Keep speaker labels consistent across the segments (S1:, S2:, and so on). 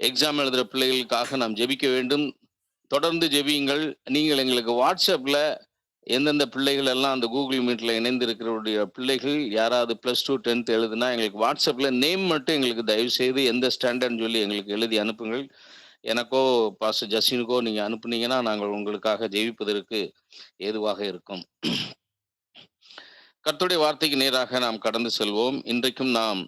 S1: Exam எழுதுகிற பிள்ளைகளுக்காக நாம் ஜெபிக்க வேண்டும். தொடர்ந்து ஜெபியுங்கள். நீங்கள் எங்களுக்கு வாட்ஸ்அப்பில் எந்தெந்த பிள்ளைகள் எல்லாம் அந்த கூகுள் மீட்டில் இணைந்திருக்கிறவருடைய பிள்ளைகள் யாராவது +2 10th எழுதுனா எங்களுக்கு வாட்ஸ்அப்பில் நேம் மட்டும் எங்களுக்கு தயவு செய்து எந்த ஸ்டாண்டர்ட்னு சொல்லி எங்களுக்கு எழுதி அனுப்புங்கள். எனக்கோ பாஸ்டர் ஜஸ்டினுக்கோ நீங்கள் அனுப்புனீங்கன்னா நாங்கள் உங்களுக்காக ஜெபிப்பதற்கு ஏதுவாக இருக்கும். கர்த்தருடைய வார்த்தைக்கு நேராக நாம் கடந்து செல்வோம். இன்றைக்கும் நாம்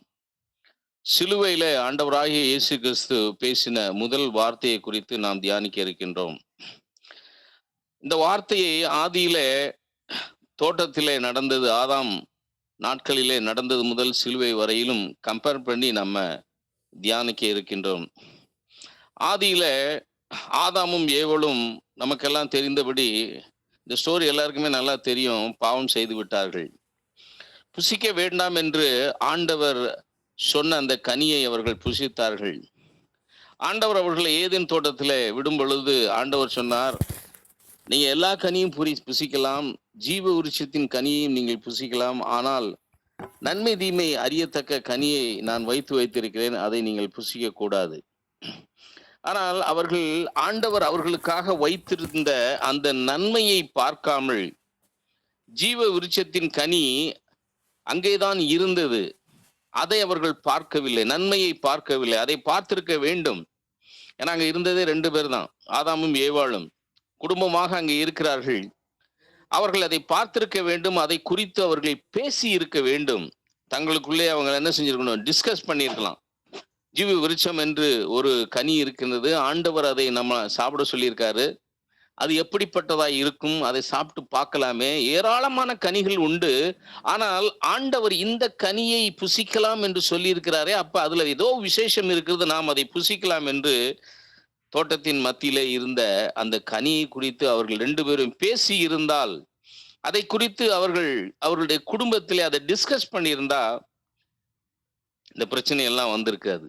S1: சிலுவையிலே ஆண்டவராகிய இயேசு கிறிஸ்து பேசின முதல் வார்த்தையை குறித்து நாம் தியானிக்க இருக்கின்றோம். இந்த வார்த்தையை ஆதியிலே தோட்டத்திலே நடந்தது, ஆதாம் நாட்களிலே நடந்தது முதல் சிலுவை வரையிலும் கம்பேர் பண்ணி நம்ம தியானிக்க இருக்கின்றோம். ஆதியில ஆதாமும் ஏவலும் நமக்கெல்லாம் தெரிந்தபடி, இந்த ஸ்டோரி எல்லாருக்குமே நல்லா தெரியும், பாவம் செய்து விட்டார்கள். புசிக்க வேண்டாம் என்று ஆண்டவர் சொன்ன அந்த கனியை அவர்கள் புசித்தார்கள். ஆண்டவர் அவர்களை ஏதேன் தோட்டத்தில் விடும் பொழுது ஆண்டவர் சொன்னார், நீங்க எல்லா கனியும் புசிக்கலாம், ஜீவ விருட்சத்தின் கனியையும் நீங்கள் புசிக்கலாம், ஆனால் நன்மை தீமை அறியத்தக்க கனியை நான் வைத்திருக்கிறேன், அதை நீங்கள் புசிக்க கூடாது. ஆனால் அவர்கள் ஆண்டவர் அவர்களுக்காக வைத்திருந்த அந்த நன்மையை பார்க்காமல், ஜீவ விருட்சத்தின் கனி அங்கேதான் இருந்தது, அதை அவர்கள் பார்க்கவில்லை, நன்மையை பார்க்கவில்லை. அதை பார்த்திருக்க வேண்டும். ஏன்னா அங்க இருந்ததே 2 பேர் தான், ஆதாமும் ஏவாளும் குடும்பமாக அங்கே இருக்கிறார்கள். அவர்கள் அதை பார்த்திருக்க வேண்டும், அதை குறித்து அவர்கள் பேசி இருக்க வேண்டும். தங்களுக்குள்ளே அவங்க என்ன செஞ்சிருக்கணும், டிஸ்கஸ் பண்ணியிருக்கலாம். ஜீவ விருட்சம் என்று ஒரு கனி இருக்கின்றது, ஆண்டவர் அதை நம்ம சாப்பிட சொல்லியிருக்காரு, அது எப்படிப்பட்டதாய் இருக்கும், அதை சாப்பிட்டு பார்க்கலாமே. ஏராளமான கனிகள் உண்டு, ஆனால் ஆண்டவர் இந்த கனியை புசிக்கலாம் என்று சொல்லியிருக்கிறாரே, அப்ப அதுல ஏதோ விசேஷம் இருக்கிறது, நாம் அதை புசிக்கலாம் என்று தோட்டத்தின் மத்தியிலே இருந்த அந்த கனியை குறித்து அவர்கள் 2 பேரும் பேசி இருந்தால், அதை குறித்து அவர்களுடைய குடும்பத்திலே அதை டிஸ்கஸ் பண்ணியிருந்தா இந்த பிரச்சனை எல்லாம் வந்திருக்காது.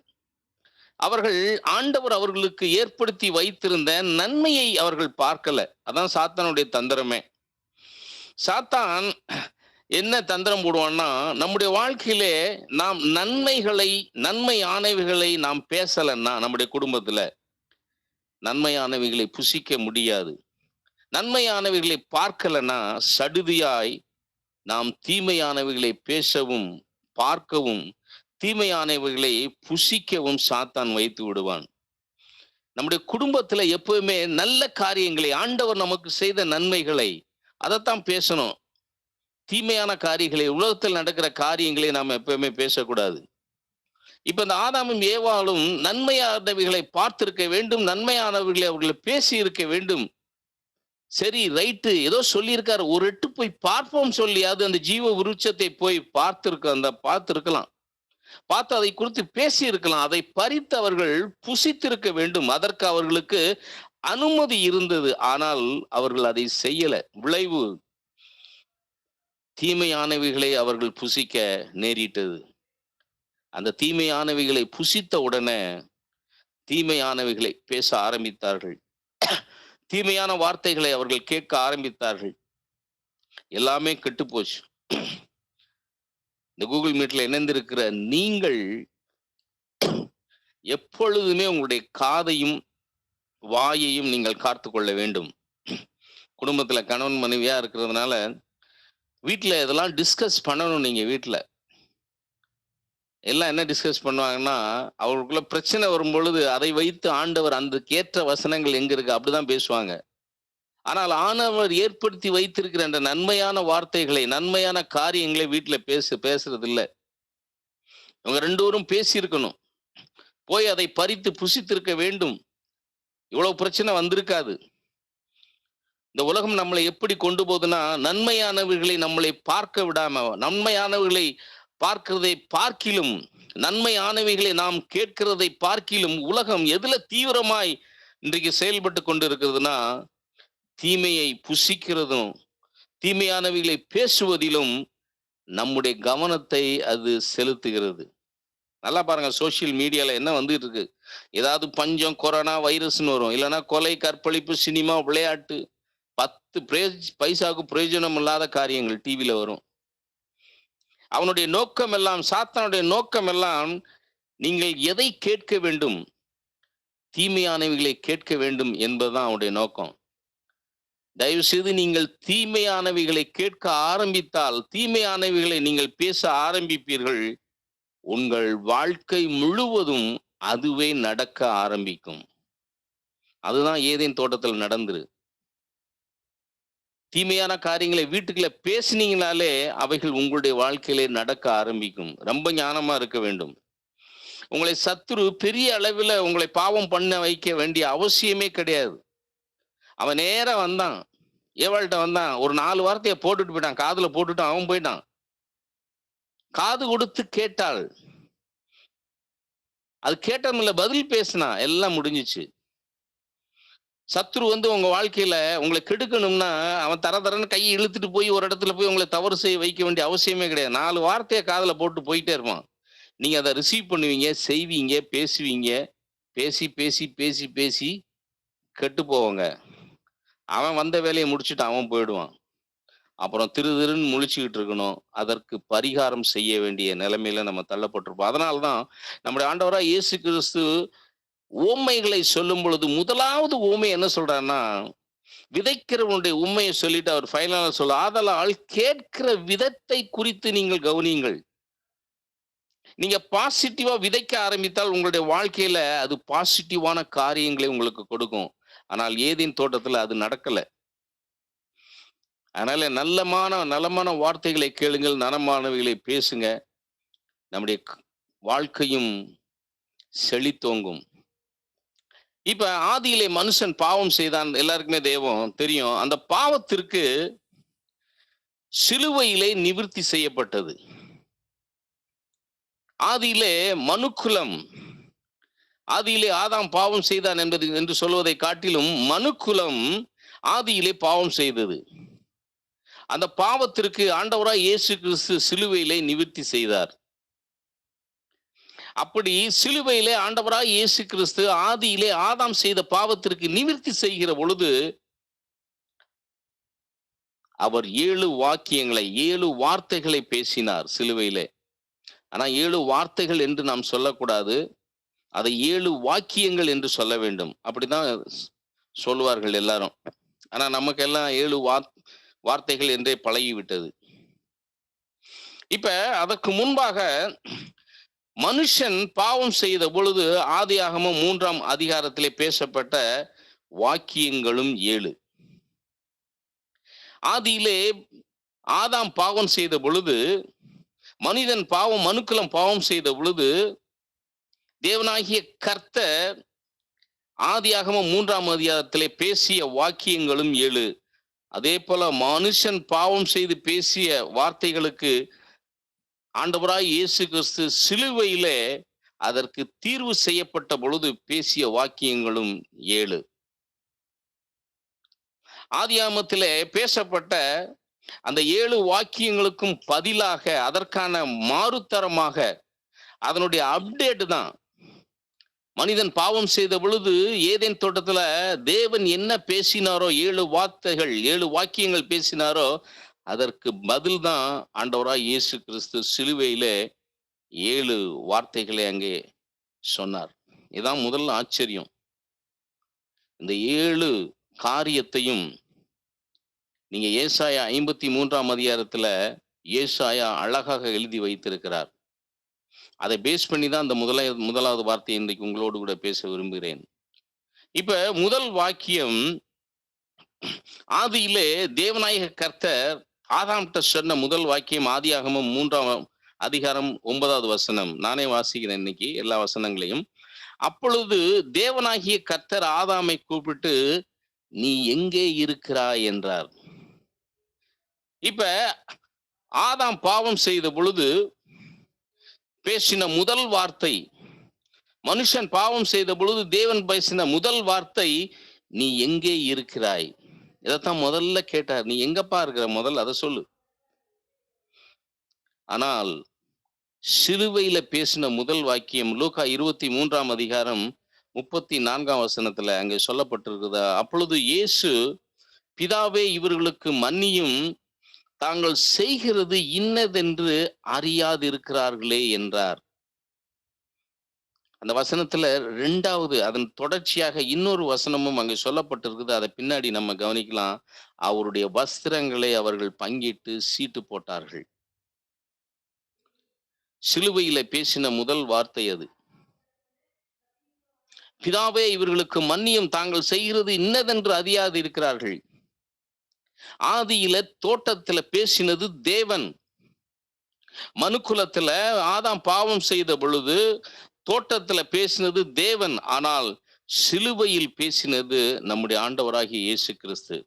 S1: அவர்கள் ஆண்டவர் அவர்களுக்கு ஏற்படுத்தி வைத்திருந்த நன்மையை அவர்கள் பார்க்கல. அதான் சாத்தானுடைய தந்திரமே. சாத்தான் என்ன தந்திரம் போடுவான்னா, நம்முடைய வாழ்க்கையிலே நாம் நன்மையானவைகளை நாம் பேசலன்னா, நம்முடைய குடும்பத்துல நன்மையானவைகளை புசிக்க முடியாது. நன்மையானவைகளை பார்க்கலன்னா சடுதியாய் நாம் தீமையானவைகளை பேசவும் பார்க்கவும் தீமையானவைகளை புசிக்கவும் சாத்தான் வைத்து விடுவான். நம்முடைய குடும்பத்துல எப்பவுமே நல்ல காரியங்களை, ஆண்டவர் நமக்கு செய்த நன்மைகளை, அதைத்தான் பேசணும். தீமையான காரியங்களை, உலகத்தில் நடக்கிற காரியங்களை நாம் எப்பவுமே பேசக்கூடாது. இப்ப இந்த ஆதாமும் ஏவாளும் நன்மையானவைகளை பார்த்திருக்க வேண்டும், நன்மையானவைகளை அவர்களை பேசி இருக்க வேண்டும். சரி, ரைட்டு, ஏதோ சொல்லியிருக்காரு, ஒரு எட்டு போய் பார்ப்போம் சொல்லியாவது அந்த ஜீவ விருட்சத்தை போய் பார்த்திருக்கலாம், பார்த்து அதை குறித்து பேசி இருக்கலாம். அதை பறித்து அவர்கள் புசித்திருக்க வேண்டும். அதற்கு அவர்களுக்கு அனுமதி இருந்தது, ஆனால் அவர்கள் அதை செய்யல. விளைவு தீமையானவைகளை அவர்கள் புசிக்க நேரிட்டது. அந்த தீமையானவைகளை புசித்த உடனே தீமையானவைகளை பேச ஆரம்பித்தார்கள், தீமையான வார்த்தைகளை அவர்கள் கேட்க ஆரம்பித்தார்கள். எல்லாமே கெட்டு போச்சு. இந்த கூகுள் மீட்ல இணைந்திருக்கிற நீங்கள் எப்பொழுதுமே உங்களுடைய காதையும் வாயையும் நீங்கள் காத்து கொள்ள வேண்டும். குடும்பத்துல கணவன் மனைவியா இருக்கிறதுனால வீட்டுல இதெல்லாம் டிஸ்கஸ் பண்ணணும். நீங்க வீட்டுல எல்லாம் என்ன டிஸ்கஸ் பண்ணுவாங்கன்னா, அவர்களுக்குள்ள பிரச்சனை வரும் பொழுது அதை வைத்து ஆண்டவர் அந்த ஏற்ற வசனங்கள் எங்க இருக்கு அப்படிதான் பேசுவாங்க. ஆனால் ஆண்டவர் ஏற்படுத்தி வைத்திருக்கிற அந்த நன்மையான வார்த்தைகளை, நன்மையான காரியங்களை வீட்டுல பேசுறது இல்லை. இவங்க 2 பேரும் பேசி இருக்கணும், போய் அதை பறித்து புசித்திருக்க வேண்டும். இவ்வளவு பிரச்சனை வந்திருக்காது. இந்த உலகம் நம்மளை எப்படி கொண்டு போகுதுன்னா, நன்மையானவர்களை நம்மளை பார்க்க விடாம, நன்மையானவர்களை பார்க்கிறதை பார்க்கிலும், நன்மையானவைகளை நாம் கேட்கிறதை பார்க்கிலும் உலகம் எதுல தீவிரமாய் இன்றைக்கு செயல்பட்டு கொண்டு இருக்கிறதுனா, தீமையை புசிக்கிறதும் தீமையானவைகளை பேசுவதிலும் நம்முடைய கவனத்தை அது செலுத்துகிறது. நல்லா பாருங்க, சோசியல் மீடியால என்ன வந்துட்டு இருக்கு. ஏதாவது பஞ்சம், கொரோனா, வைரஸ்னு வரும், இல்லைன்னா கொலை, கற்பழிப்பு, சினிமா, விளையாட்டு, 10 பைசாவுக்கு பிரயோஜனம் இல்லாத காரியங்கள் டிவியில வரும். அவனுடைய நோக்கம் எல்லாம், சாத்தானுடைய நோக்கம் எல்லாம், நீங்கள் எதை கேட்க வேண்டும், தீமையானவைகளை கேட்க வேண்டும் என்பதுதான் அவருடைய நோக்கம். தயவு செய்து நீங்கள் தீமையானவைகளை கேட்க ஆரம்பித்தால், தீமையானவைகளை நீங்கள் பேச ஆரம்பிப்பீர்கள். உங்கள் வாழ்க்கை முழுவதும் அதுவே நடக்க ஆரம்பிக்கும். அதுதான் ஏதேன் தோட்டத்தில் நடந்தது. தீமையான காரியங்களை வீட்டுக்குள்ள பேசினீங்கனாலே அவைகள் உங்களுடைய வாழ்க்கையிலே நடக்க ஆரம்பிக்கும். ரொம்ப ஞானமா இருக்க வேண்டும். உங்களை சத்துரு பெரிய அளவில் உங்களை பாவம் பண்ண வைக்க வேண்டிய அவசியமே கிடையாது. அவன் நேரா வந்தான், ஏவாள்கிட்ட வந்தான், ஒரு 4 வார்த்தையை போட்டுட்டு போயிட்டான், காதுல போட்டுட்டு அவன் போயிட்டான். காது கொடுத்து கேட்டாள், அது கேட்டமில்ல, பதில் பேசினா, எல்லாம் முடிஞ்சிச்சு. சத்ரு உங்க வாழ்க்கையில உங்களை கெடுக்கணும்னா அவன் தரன்னு கையை இழுத்துட்டு போய் ஒரு இடத்துல போய் உங்களை தவறு செய்ய வைக்க வேண்டிய அவசியமே கிடையாது. 4 வார்த்தையை காதுல போட்டு போயிட்டே இருப்பான். நீங்க அதை ரிசீவ் பண்ணுவீங்க, செய்வீங்க, பேசுவீங்க. பேசி பேசி பேசி பேசி கெட்டு போவாங்க. அவன் வந்த வேலையை முடிச்சுட்டு அவன் போயிடுவான். அப்புறம் திருன்னு முழிச்சுக்கிட்டு இருக்கணும். அதற்கு பரிகாரம் செய்ய வேண்டிய நிலைமையில நம்ம தள்ளப்பட்டிருப்போம். அதனால்தான் நம்முடைய ஆண்டவராக இயேசு கிறிஸ்து உவமைகளை சொல்லும் பொழுது முதலாவது உவமை என்ன சொல்றாருன்னா, விதைக்கிறவனுடைய உண்மையை சொல்லிட்டு அவர் ஃபைனலா சொல்ல, ஆதலால் கேட்கிற விதத்தை குறித்து நீங்கள் கவனியுங்கள். நீங்க பாசிட்டிவா விதைக்க ஆரம்பித்தால் உங்களுடைய வாழ்க்கையில அது பாசிட்டிவான காரியங்களை உங்களுக்கு கொடுக்கும். ஆனால் ஏதேன் தோட்டத்துல அது நடக்கல. அதனால நலமான வார்த்தைகளை கேளுங்கள், நலமானவைகளை பேசுங்க. நம்முடைய வாழ்க்கையும் செழித்தோங்கும். இப்ப ஆதியிலே மனுஷன் பாவம் செய்தான், எல்லாருக்குமே தெய்வம் தெரியும். அந்த பாவத்திற்கு சிலுவையிலே நிவர்த்தி செய்யப்பட்டது. ஆதியிலே மனுக்குலம், ஆதியிலே ஆதாம் பாவம் செய்தான் என்று சொல்வதை காட்டிலும் மனுக்குலம் ஆதியிலே பாவம் செய்தது. அந்த பாவத்திற்கு ஆண்டவராய் இயேசு கிறிஸ்து சிலுவையிலே நிவர்த்தி செய்தார். அப்படி சிலுவையிலே ஆண்டவராய் இயேசு கிறிஸ்து ஆதியிலே ஆதாம் செய்த பாவத்திற்கு நிவர்த்தி செய்கிற பொழுது அவர் 7 வாக்கியங்களை 7 வார்த்தைகளை பேசினார் சிலுவையிலே. ஆனா 7 வார்த்தைகள் என்று நாம் சொல்லக்கூடாது, அதை 7 வாக்கியங்கள் என்று சொல்ல வேண்டும். அப்படிதான் சொல்லுவார்கள் எல்லாரும். ஆனா நமக்கெல்லாம் 7 வார்த்தைகள் என்றே பழகிவிட்டது. இப்ப அதற்கு முன்பாக மனுஷன் பாவம் செய்த பொழுது ஆதியாகமம் 3ஆம் அதிகாரத்திலே பேசப்பட்ட வாக்கியங்களும் 7. ஆதியிலே ஆதாம் பாவம் செய்த பொழுது, மனுக்குலம் பாவம் செய்த பொழுது தேவனாகிய கர்த்தர் ஆதியாகமம் 3ஆம் அதிகாரத்திலே பேசிய வாக்கியங்களும் 7. அதே போல மனுஷன் பாவம் செய்து பேசிய வார்த்தைகளுக்கு ஆண்டவராய் இயேசு கிறிஸ்து சிலுவையிலே அதற்கு தீர்வு செய்யப்பட்ட பொழுது பேசிய வாக்கியங்களும் 7. ஆதியாகமத்திலே பேசப்பட்ட அந்த 7 வாக்கியங்களுக்கும் பதிலாக அதற்கான மாறுத்தரமாக அதனுடைய அப்டேட் தான். மனிதன் பாவம் செய்த பொழுது ஏதேன் தோட்டத்துல தேவன் என்ன பேசினாரோ, 7 வார்த்தைகள் 7 வாக்கியங்கள் பேசினாரோ, அதற்கு பதில் தான் ஆண்டவராய் இயேசு கிறிஸ்து சிலுவையிலே 7 வார்த்தைகளை அங்கே சொன்னார். இதுதான் முதல் ஆச்சரியம். இந்த 7 காரியத்தையும் நீங்க ஏசாயா 53ஆம் அதிகாரத்துல ஏசாயா அழகாக எழுதி வைத்திருக்கிறார். அதை பேஸ் பண்ணி தான் அந்த முதலாவது வார்த்தையை இன்றைக்கு உங்களோடு கூட பேச விரும்புகிறேன். இப்ப முதல் வாக்கியம், ஆதியிலே தேவநாயக கர்த்தர் ஆதாம்கிட்ட சொன்ன முதல் வாக்கியம் ஆதியாகமம் 3ஆம் அதிகாரம் 9வது வசனம். நானே வாசிக்கிறேன் இன்னைக்கு எல்லா வசனங்களையும். அப்பொழுது தேவனாகிய கர்த்தர் ஆதாமை கூப்பிட்டு, நீ எங்கே இருக்கிறாய் என்றார். இப்ப ஆதாம் பாவம் செய்த பொழுது பேசின முதல் வார்த்தை, மனுஷன் பாவம் செய்த பொழுது தேவன் பேசின முதல் வார்த்தை, நீ எங்கே இருக்கிறாய். இதைத்தான் முதல்ல கேட்டார். நீ எங்கப்பா இருக்கிற, முதல்ல அதை சொல்லு. ஆனால் சிலுவையில பேசின முதல் வாக்கியம் லூக்கா 23ஆம் அதிகாரம் 34ஆம் வசனத்துல அங்கே சொல்லப்பட்டிருக்குதா, அப்பொழுது இயேசு, பிதாவே இவர்களுக்கு மன்னியும், தாங்கள் செய்கிறது இன்னதென்று அறியாதிருக்கிறார்களே என்றார். அந்த வசனத்துல 2வது அதன் தொடர்ச்சியாக இன்னொரு வசனமும் அங்கே சொல்லப்பட்டிருக்குது. அதை பின்னாடி நம்ம கவனிக்கலாம். அவருடைய வஸ்திரங்களை அவர்கள் பங்கிட்டு சீட்டு போட்டார்கள். சிலுவையில பேசின முதல் வார்த்தை அது. பிதாவே, இவர்களுக்கு மன்னியும், தாங்கள் செய்கிறது இன்னதென்று அறியாது இருக்கிறார்கள். ஆதியில தோட்டத்துல பேசினது தேவன். மனுக்குலத்துல ஆதாம் பாவம் செய்த பொழுது தோட்டத்துல பேசினது தேவன். ஆனால் சிலுவையில் பேசினது நம்முடைய ஆண்டவராகிய இயேசு கிறிஸ்து.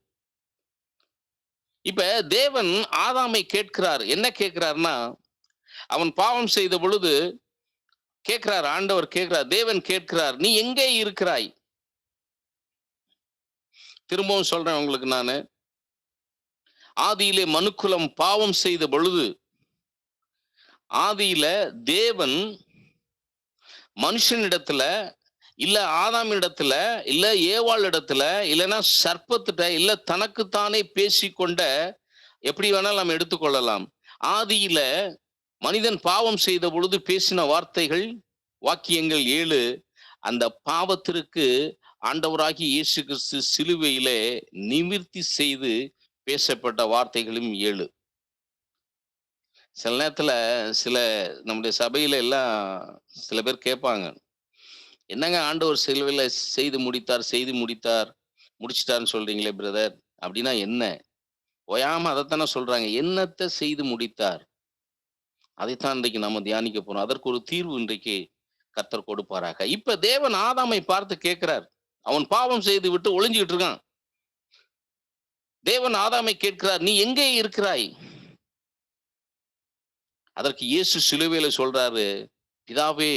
S1: இப்ப தேவன் ஆதாமை கேட்கிறார். என்ன கேட்கிறார்னா, அவன் பாவம் செய்த பொழுது கேட்கிறார், ஆண்டவர் கேட்கிறார், தேவன் கேட்கிறார், நீ எங்கே இருக்கிறாய்? திரும்பவும் சொல்றேன் உங்களுக்கு நானு. ஆதியிலே மனுக்குலம் பாவம் செய்த பொழுது ஆதியில தேவன் மனுஷனிடத்துல, இல்ல ஆதாமிடத்துல, இல்ல ஏவாள் இடத்துல, இல்லைன்னா சர்ப்பத்திட்ட, இல்ல தனக்குத்தானே பேசிக்கொண்ட, எப்படி வேணாலும் நம்ம எடுத்துக்கொள்ளலாம். ஆதியில மனிதன் பாவம் செய்த பொழுது பேசின வார்த்தைகள், வாக்கியங்கள் 7. அந்த பாவத்திற்கு ஆண்டவராகிய இயேசு கிறிஸ்து சிலுவையிலே நிவிர்த்தி செய்து பேசப்பட்ட வார்த்தைகளும் 7. சில நேரத்துல சில நம்முடைய சபையில எல்லாம் சில பேர் கேட்பாங்க, என்னங்க ஆண்டவர் சிலுவையில செய்து முடிச்சிட்டாருன்னு சொல்றீங்களே பிரதர், அப்படின்னா என்ன? ஓயாம அதைத்தானே சொல்றாங்க. என்னத்தை செய்து முடித்தார்? அதைத்தான் இன்றைக்கு நம்ம தியானிக்க போறோம். அதற்கு ஒரு தீர்வு இன்றைக்கு கர்த்தர் கொடுப்பாராக. இப்ப தேவன் ஆதாமை பார்த்து கேட்கிறார். அவன் பாவம் செய்து விட்டு ஒளிஞ்சுக்கிட்டு இருக்கான். தேவன் ஆதாமை கேட்கிறார், நீ எங்கே இருக்கிறாய்? அதற்கு இயேசு சிலுவையில சொல்றாரு, பிதாவே,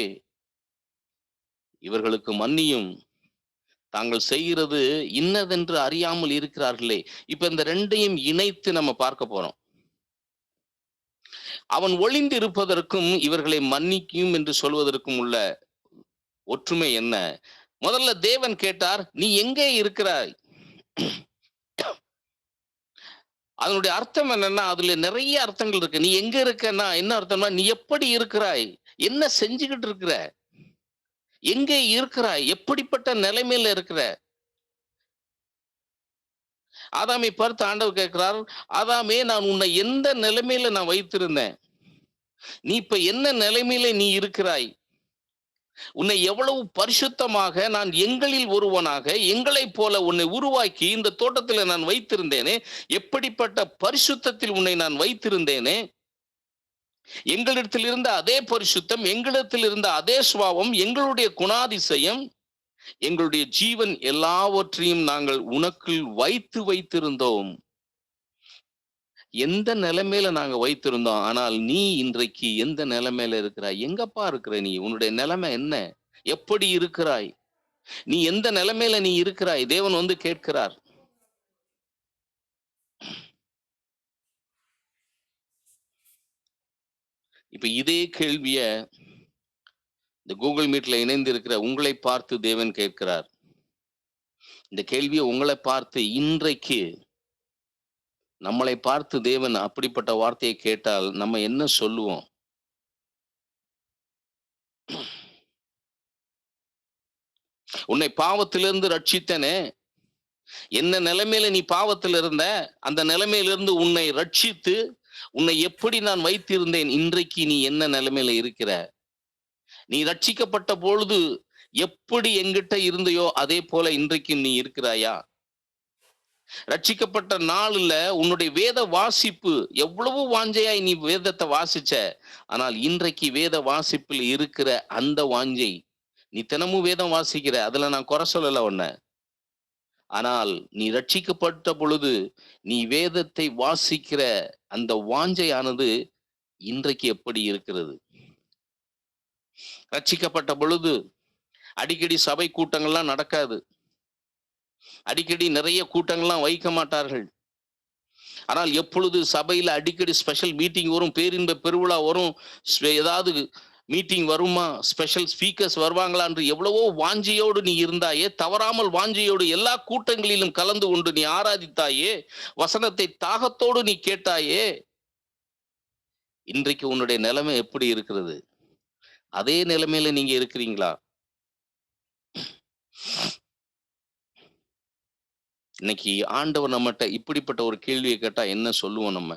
S1: இவர்களுக்கு மன்னியும், தாங்கள் செய்கிறது இன்னதென்று அறியாமல் இருக்கிறார்களே. இப்ப இந்த ரெண்டையும் இணைத்து நம்ம பார்க்க போறோம். அவன் ஒளிந்து இருப்பதற்கும் இவர்களை மன்னிக்கும் என்று சொல்வதற்கும் உள்ள ஒற்றுமை என்ன? முதல்ல தேவன் கேட்டார், நீ எங்கே இருக்கிறாய்? அதனுடைய அர்த்தம் என்னன்னா, அதுல நிறைய அர்த்தங்கள் இருக்கு. நீ எங்க இருக்கன்னா என்ன அர்த்தம்னா, நீ எப்படி இருக்கிறாய், என்ன செஞ்சுக்கிட்டு இருக்கிற, எங்கே இருக்கிறாய், எப்படிப்பட்ட நிலைமையில இருக்கிற. ஆதாமை பார்த்து ஆண்டவர் கேட்கிறார், ஆதாமே, நான் உன்னை எந்த நிலைமையில நான் வைத்திருந்தேன், நீ இப்ப என்ன நிலைமையில நீ இருக்கிறாய், உன்னை எவ்வளவு பரிசுத்தமாக நான் எங்களில் ஒருவனாக எங்களைப் போல உன்னை உருவாக்கி இந்த தோட்டத்தில் நான் வைத்திருந்தேனே, எப்படிப்பட்ட பரிசுத்தத்தில் உன்னை நான் வைத்திருந்தேனே, எங்களிடத்தில் இருந்த அதே பரிசுத்தம், எங்களிடத்தில் இருந்த அதே சுபாவம், எங்களுடைய குணாதிசயம், எங்களுடைய ஜீவன் எல்லாவற்றையும் நாங்கள் உனக்குள் வைத்திருந்தோம். எந்த நிலைமையில நாங்க வைத்திருந்தோம். ஆனால் நீ இன்றைக்கு எந்த நிலைமையில இருக்கிறாய்? எங்கப்பா இருக்கிற நீ? உன்னுடைய நிலைமை என்ன? எப்படி இருக்கிறாய்? நீ எந்த நிலைமையில நீ இருக்கிறாய்? தேவன் வந்து கேட்கிறார். இப்ப இதே கேள்விய இந்த கூகுள் மீட்ல இணைந்து இருக்கிற உங்களை பார்த்து தேவன் கேட்கிறார். இந்த கேள்வியை உங்களை பார்த்து இன்றைக்கு நம்மளை பார்த்து தேவன் அப்படிப்பட்ட வார்த்தையை கேட்டால் நம்ம என்ன சொல்லுவோம்? உன்னை பாவத்திலிருந்து ரட்சித்தனே, என்ன நிலைமையில நீ பாவத்தில் இருந்த, அந்த நிலைமையிலிருந்து உன்னை ரட்சித்து உன்னை எப்படி நான் வைத்திருந்தேன், இன்றைக்கு நீ என்ன நிலைமையில இருக்கிற? நீ ரட்சிக்கப்பட்ட பொழுது எப்படி எங்கிட்ட இருந்தையோ அதே போல இன்றைக்கு நீ இருக்கிறாயா? ரட்சிக்கப்பட்ட நாள்ல உன்னுடைய வேத வாசிப்பு எவ்வளவு வாஞ்சையாய் நீ வேதத்தை வாசிச்ச. ஆனால் இன்றைக்கு வேத வாசிப்பில் இருக்கிற அந்த வாஞ்சை, நீ தினமும் வேதம் வாசிக்கிற, அதுல நான் குறை சொல்லல உன்ன. ஆனால் நீ ரட்சிக்கப்பட்ட பொழுது நீ வேதத்தை வாசிக்கிற அந்த வாஞ்சையானது இன்றைக்கு எப்படி இருக்கிறது? ரட்சிக்கப்பட்ட பொழுது அடிக்கடி சபை கூட்டங்கள்லாம் நடக்காது. அடிக்கடி நிறைய கூட்டங்கள்லாம் வைக்க மாட்டார்கள். ஆனால் எப்பொழுது சபையில அடிக்கடி ஸ்பெஷல் மீட்டிங் வரும், பேரின்ப பெருவிழா வரும், ஏதாவது மீட்டிங் வருமா, ஸ்பெஷல் ஸ்பீக்கர்ஸ் வருவாங்களா என்று எவ்வளவோ வாஞ்சியோடு நீ இருந்தாயே, தவறாமல் வாஞ்சியோடு எல்லா கூட்டங்களிலும் கலந்து கொண்டு நீ ஆராதித்தாயே, வசனத்தை தாகத்தோடு நீ கேட்டாயே. இன்றைக்கு உன்னுடைய நிலைமை எப்படி இருக்கிறது? அதே நிலைமையில நீங்க இருக்கிறீங்களா? இன்னைக்கு ஆண்டவர் நம்மகிட்ட இப்படிப்பட்ட ஒரு கேள்வியை கேட்டா என்ன சொல்லுவோம் நம்ம?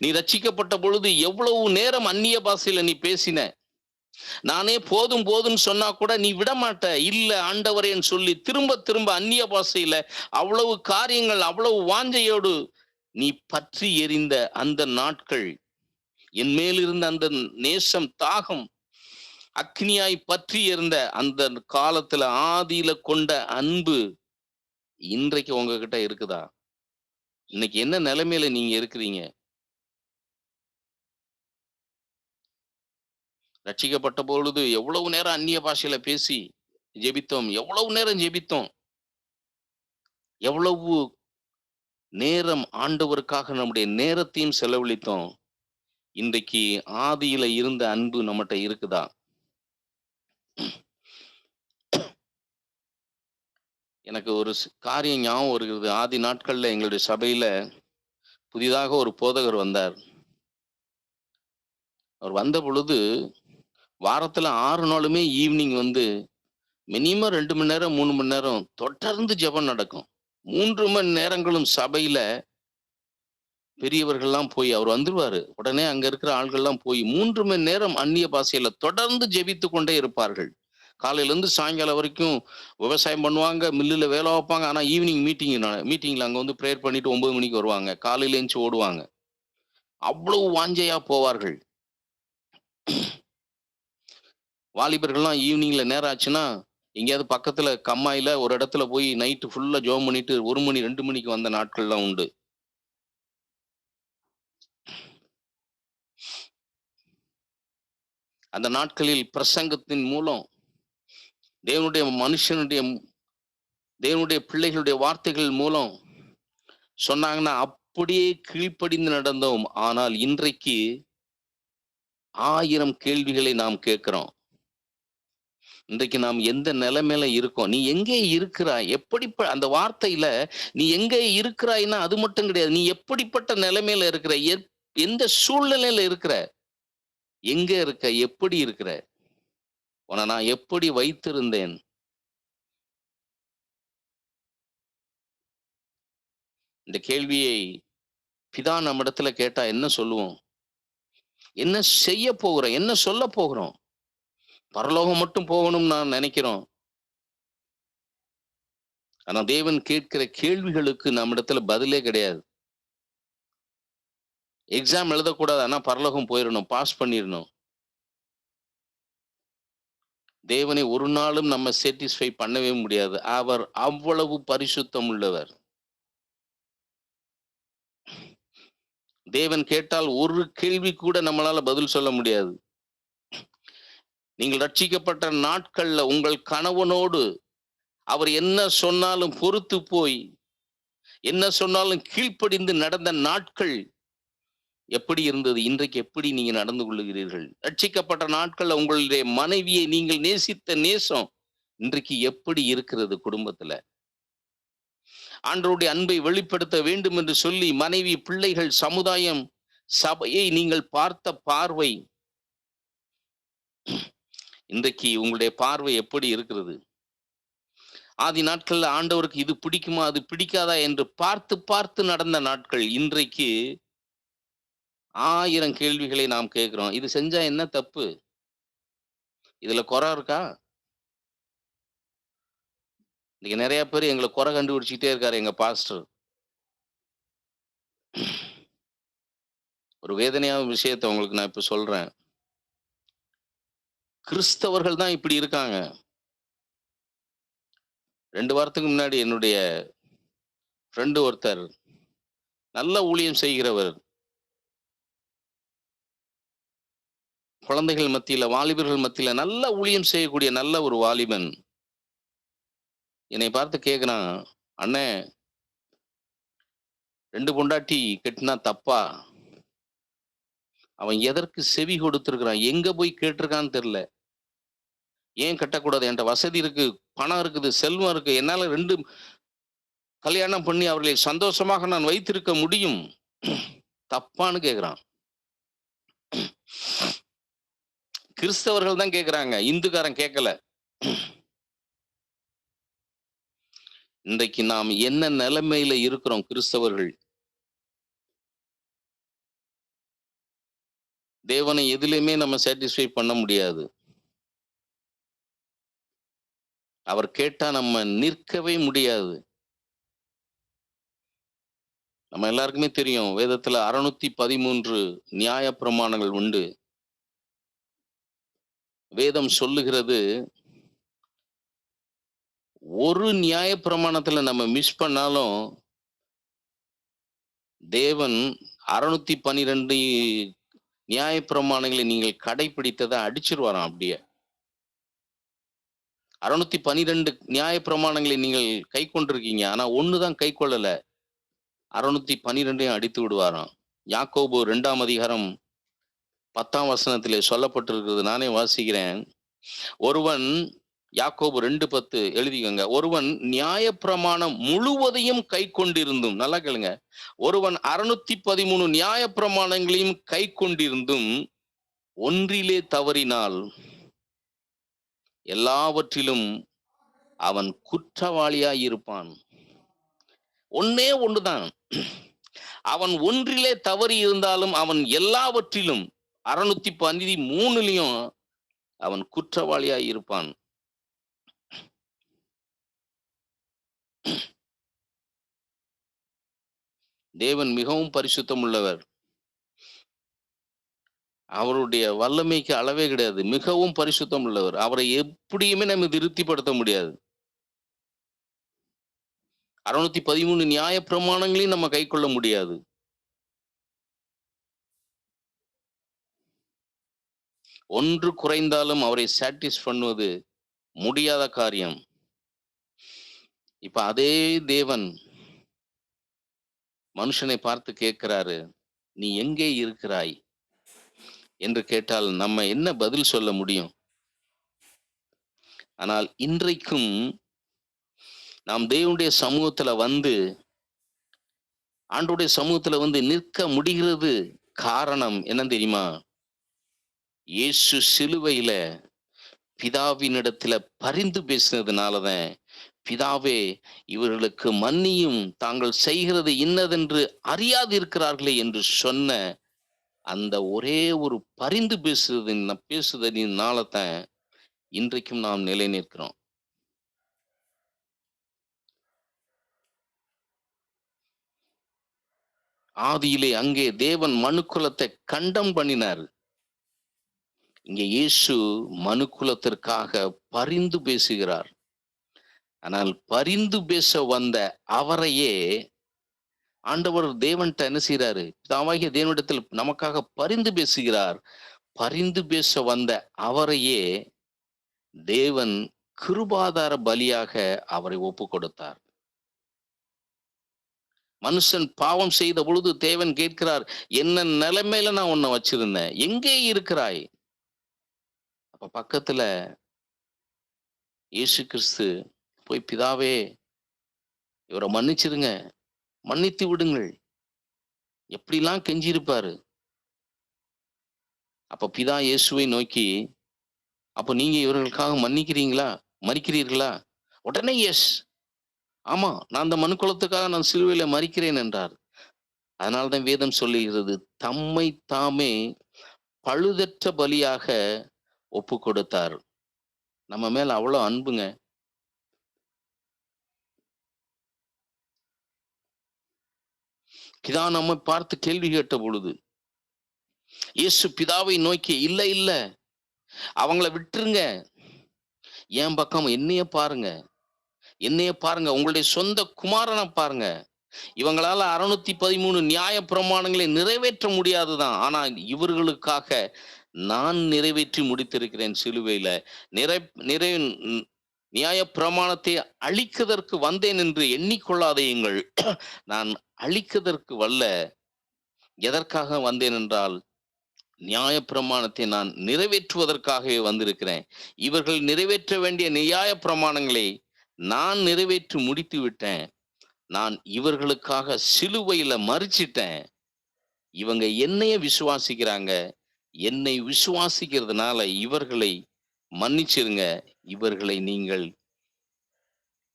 S1: நீ ரட்சிக்கப்பட்ட பொழுது எவ்வளவு நேரம் அந்நிய பாஷையில நீ பேசின? நானே போதும் போதும்னு சொன்னா கூட நீ விட மாட்ட. இல்ல ஆண்டவரேன்னு சொல்லி திரும்ப திரும்ப அந்நிய பாஷையில அவ்வளவு காரியங்கள், அவ்வளவு வாஞ்சையோடு நீ பற்றி எறிந்த அந்த நாட்கள், என் மேல் இருந்த அந்த நேசம், தாகம், அக்னியாய் பற்றி எறிந்த அந்த காலத்துல ஆதியில கொண்ட அன்பு இன்றைக்கு உங்ககிட்ட இருக்குதா? இன்னைக்கு என்ன நிலைமையில நீங்க இருக்கிறீங்க? ரட்சிக்கப்பட்ட பொழுது எவ்வளவு நேரம் அந்நிய பாஷையில பேசி ஜெபித்தோம். எவ்வளவு நேரம் ஜெபித்தோம். எவ்வளவு நேரம் ஆண்டவருக்காக நம்முடைய நேரத்தையும் செலவழித்தோம். இன்றைக்கு ஆதியில இருந்த அன்பு நம்மட்ட இருக்குதா? எனக்கு ஒரு காரியம் ஞாபகம் வருகிறது. ஆதி நாட்கள்ல எங்களுடைய சபையில புதிதாக ஒரு போதகர் வந்தார். அவர் வந்த பொழுது வாரத்துல 6 நாளுமே ஈவினிங் வந்து மினிமம் 2 மணி நேரம், 3 மணி நேரம் தொடர்ந்து ஜெபம் நடக்கும். 3 மணி நேரங்களும் சபையில பெரியவர்கள்லாம் போய் அவர் வந்துருவாரு. உடனே அங்க இருக்கிற ஆள்கள்லாம் போய் 3 மணி நேரம் அந்நிய பாஷையில தொடர்ந்து ஜெபித்துக் கொண்டே இருப்பார்கள். காலையில இருந்து சாயங்காலம் வரைக்கும் விவசாயம் பண்ணுவாங்க, மில்லுல வேலை பார்ப்பாங்க. ஆனா ஈவினிங் மீட்டிங்ல அங்க வந்து பிரேயர் பண்ணிட்டு 9 மணிக்கு வருவாங்க. காலையில எந்திச்சு ஓடுவாங்க. அவ்வளவு வாஞ்சையா போவார்கள். வாலிபர்கள்லாம் ஈவினிங்ல நேரம் ஆச்சுன்னா, எங்கேயாவது பக்கத்துல கம்மாயில ஒரு இடத்துல போய் நைட்டு ஃபுல்லா ஜெபம் பண்ணிட்டு 1 மணி, 2 மணிக்கு வந்த நாட்கள்லாம் உண்டு. அந்த நாட்களில் பிரசங்கத்தின் மூலம் தேவனுடைய மனுஷனுடைய தேவனுடைய பிள்ளைகளுடைய வார்த்தைகள் மூலம் சொன்னாங்கன்னா அப்படியே கீழ்ப்படிந்து நடந்தோம். ஆனால் இன்றைக்கு 1000 கேள்விகளை நாம் கேட்கிறோம். இன்றைக்கு நாம் எந்த நிலைமையில இருக்கோம்? நீ எங்கே இருக்கிறாய்? அந்த வார்த்தையில நீ எங்கே இருக்கிறாய்னா அது மட்டும் கிடையாது. நீ எப்படிப்பட்ட நிலைமையில இருக்கிற? எந்த சூழ்நிலையில இருக்கிற? எங்க இருக்க? எப்படி இருக்கிற? உன்னை நான் எப்படி வைத்திருந்தேன்? இந்த கேள்வியை பிதா நம்மிடத்துல கேட்டா என்ன சொல்லுவோம்? என்ன செய்ய போகிறோம்? என்ன சொல்ல போகிறோம்? பரலோகம் மட்டும் போகணும்னு நான் நினைக்கிறோம். ஆனா தேவன் கேட்கிற கேள்விகளுக்கு நம்மிடத்துல பதிலே கிடையாது. எக்ஸாம் எழுதக்கூடாது. ஆனா பரலோகம் போயிடணும். பாஸ் பண்ணிடணும். தேவனை ஒரு நாளும் நம்ம சேட்டிஸ்ஃபை பண்ணவே முடியாது. அவர் அவ்வளவு பரிசுத்தம் உள்ளவர். தேவன் கேட்டால் ஒரு கேள்வி கூட நம்மளால பதில் சொல்ல முடியாது. நீங்கள் ரட்சிக்கப்பட்ட நாட்கள்ல உங்கள் கணவனோடு அவர் என்ன சொன்னாலும் பொறுத்து போய், என்ன சொன்னாலும் கீழ்ப்படிந்து நடந்த நாட்கள் எப்படி இருந்தது? இன்றைக்கு எப்படி நீங்க நடந்து கொள்ளுகிறீர்கள்? ரட்சிக்கப்பட்ட நாட்கள்ல உங்களுடைய மனைவியை நீங்கள் நேசித்த நேசம் இன்றைக்கு எப்படி இருக்கிறது குடும்பத்துல? ஆண்டவருடைய அன்பை வெளிப்படுத்த வேண்டும் என்று சொல்லி மனைவி, பிள்ளைகள், சமுதாயம், சபையை நீங்கள் பார்த்த பார்வை இன்றைக்கு உங்களுடைய பார்வை எப்படி இருக்கிறது? ஆதி நாட்கள்ல ஆண்டவருக்கு இது பிடிக்குமா, அது பிடிக்காதா என்று பார்த்து பார்த்து நடந்த நாட்கள். இன்றைக்கு 1000 கேள்விகளை நாம் கேட்கிறோம். இது செஞ்சா என்ன தப்பு? இதுல குறை இருக்கா? இன்னைக்கு நிறைய பேர் எங்களை குறை கண்டுபிடிச்சிட்டே இருக்காரு எங்க பாஸ்டர். ஒரு வேதனையான விஷயத்தை உங்களுக்கு நான் இப்ப சொல்றேன். கிறிஸ்தவர்கள் தான் இப்படி இருக்காங்க. 2 வாரத்துக்கு முன்னாடி என்னுடைய ஃப்ரெண்டு ஒருத்தர் நல்ல ஊழியம் செய்கிறவர். குழந்தைகள் மத்தியில, வாலிபர்கள் மத்தியில நல்ல ஊழியம் செய்யக்கூடிய நல்ல ஒரு வாலிபன் என்னை பார்த்து கேட்கிறான், அண்ணே 2 பொண்டாட்டி கட்டினா தப்பா? அவன் எதற்கு செவி கொடுத்திருக்கிறான்? எங்க போய் கேட்டிருக்கான்னு தெரியல. ஏன் கட்டக்கூடாது? என்கிட்ட வசதி இருக்கு, பணம் இருக்குது, செல்வம் இருக்கு. என்னால 2 கல்யாணம் பண்ணி அவர்களை சந்தோஷமாக நான் வைத்திருக்க முடியும். தப்பான்னு கேட்கிறான். கிறிஸ்தவர்கள் தான் கேட்கிறாங்க, இந்துக்காரன் கேட்கல. இன்றைக்கு நாம் என்ன நிலைமையில இருக்கிறோம் கிறிஸ்தவர்கள்? தேவனை எதிலுமே நம்ம சாட்டிஸ்ஃபை பண்ண முடியாது. அவர் கேட்டா நம்ம நிற்கவே முடியாது. நம்ம எல்லாருக்குமே தெரியும், வேதத்துல 613 நியாய பிரமாணங்கள் உண்டு. வேதம் சொல்லுகிறது, ஒரு நியாய பிரமாணத்துல நம்ம மிஸ் பண்ணாலும் தேவன் 612 நியாய பிரமாணங்களை நீங்கள் கடைபிடித்ததை அடிச்சிருவாராம். அப்படியே 612 நியாய பிரமாணங்களை நீங்கள் கை கொண்டிருக்கீங்க, ஆனா ஒண்ணுதான் கை கொள்ளல. 612 அடித்து விடுவாராம். யாக்கோபு 2ஆம் அதிகாரம் 10ஆம் வசனத்திலே சொல்லப்பட்டிருக்கிறது. நானே வாசிக்கிறேன். ஒருவன், யாக்கோபு 2:10 எழுதிக்கங்க. ஒருவன் நியாயப்பிரமாணம் முழுவதையும் கை கொண்டிருந்தும், நல்லா கேளுங்க, ஒருவன் 613 நியாயப்பிரமாணங்களையும் கை கொண்டிருந்தும் ஒன்றிலே தவறினால் எல்லாவற்றிலும் அவன் குற்றவாளியாய் இருப்பான். ஒன்னே ஒண்ணுதான். அவன் ஒன்றிலே தவறி இருந்தாலும் அவன் எல்லாவற்றிலும் 613 அவன் குற்றவாளியாய் இருப்பான். தேவன் மிகவும் பரிசுத்தம் உள்ளவர். அவருடைய வல்லமைக்கு அளவே கிடையாது. மிகவும் பரிசுத்தம் உள்ளவர். அவரை எப்படியுமே நம்ம திருப்திப்படுத்த முடியாது. 613 நியாய பிரமாணங்களையும் நம்ம கை கொள்ள முடியாது. ஒன்று குறைந்தாலும் அவரை சாட்டிஸ் பண்ணுவது முடியாத காரியம். இப்ப அதே தேவன் மனுஷனை பார்த்து கேட்கிறாரு, நீ எங்கே இருக்கிறாய் என்று கேட்டால் நம்ம என்ன பதில் சொல்ல முடியும்? ஆனால் இன்றைக்கும் நாம் தேவனுடைய சமூகத்துல வந்து, ஆண்டவருடைய சமூகத்துல வந்து நிற்க முடிகிறது. காரணம் என்ன தெரியுமா? இயேசு சிலுவையில பிதாவினிடத்துல பரிந்து பேசினதுனாலதான், பிதாவே இவர்களுக்கு மன்னியும், தாங்கள் செய்கிறது இன்னதென்று அறியாது என்று சொன்ன அந்த ஒரே ஒரு பரிந்து பேசுதலினாலதான் இன்றைக்கும் நாம் நிலை நிற்கிறோம். ஆதியிலே அங்கே தேவன் மனுக்குலத்தை கண்டம் பண்ணினார். இங்க இயேசு மனுக்குலத்திற்காக பரிந்து பேசுகிறார். ஆனால் பரிந்து பேச வந்த அவரையே ஆண்டவர் தேவன்ட்ட என்ன செய்யறாரு? பிதாவாகிய தேவனிடத்தில் நமக்காக பரிந்து பேசுகிறார். பரிந்து பேச வந்த அவரையே தேவன் கிருபாதார பலியாக அவரை ஒப்பு கொடுத்தார். மனுஷன் பாவம் செய்த பொழுது தேவன் கேட்கிறார், என்ன நிலைமையில நான் உன்னை வச்சிருந்தேன், எங்கே இருக்கிறாய்? அப்ப பக்கத்துல இயேசு கிறிஸ்து போய், பிதாவே இவரை மன்னிச்சிருங்க, மன்னித்து விடுங்கள், எப்படிலாம் கெஞ்சிருப்பாரு. அப்ப பிதா இயேசுவை நோக்கி, அப்ப நீங்க இவர்களுக்காக மறிக்கிறீர்களா? உடனே எஸ், ஆமா, நான் அந்த மனுக்குலத்துக்காக நான் சிலுவையில மறிக்கிறேன் என்றார். அதனால்தான் வேதம் சொல்லுகிறது, தம்மை தாமே பழுதற்ற பலியாக ஒப்பு கொடுத்தார். நம்ம மேல அவ்வளவு அன்புங்க. பிதா நம்மை பார்த்து கேள்வி கேட்ட பொழுது இயேசு பிதாவை நோக்கி, இல்ல அவங்கள விட்டுருங்க, என் பக்கம் என்னைய பாருங்க, உங்களுடைய சொந்த குமாரனை பாருங்க. இவங்களால 613 நியாய பிரமாணங்களை நிறைவேற்ற முடியாதுதான், ஆனா இவர்களுக்காக நான் நிறைவேற்றி முடித்திருக்கிறேன் சிலுவையில. நியாய பிரமாணத்தை அழிக்கதற்கு வந்தேன் என்று எண்ணிக்கொள்ளாதேயுங்கள். நான் அழிக்கதற்கு வல்ல. எதற்காக வந்தேன் என்றால், நியாய பிரமாணத்தை நான் நிறைவேற்றுவதற்காகவே வந்திருக்கிறேன். இவர்கள் நிறைவேற்ற வேண்டிய நியாய பிரமாணங்களை நான் நிறைவேற்றி முடித்து விட்டேன். நான் இவர்களுக்காக சிலுவையில மறிச்சிட்டேன். இவங்க என்னைய விசுவாசிக்கிறாங்க. என்னை விசுவாசிக்கிறதுனால இவர்களை மன்னிச்சிருங்க. இவர்களை நீங்கள்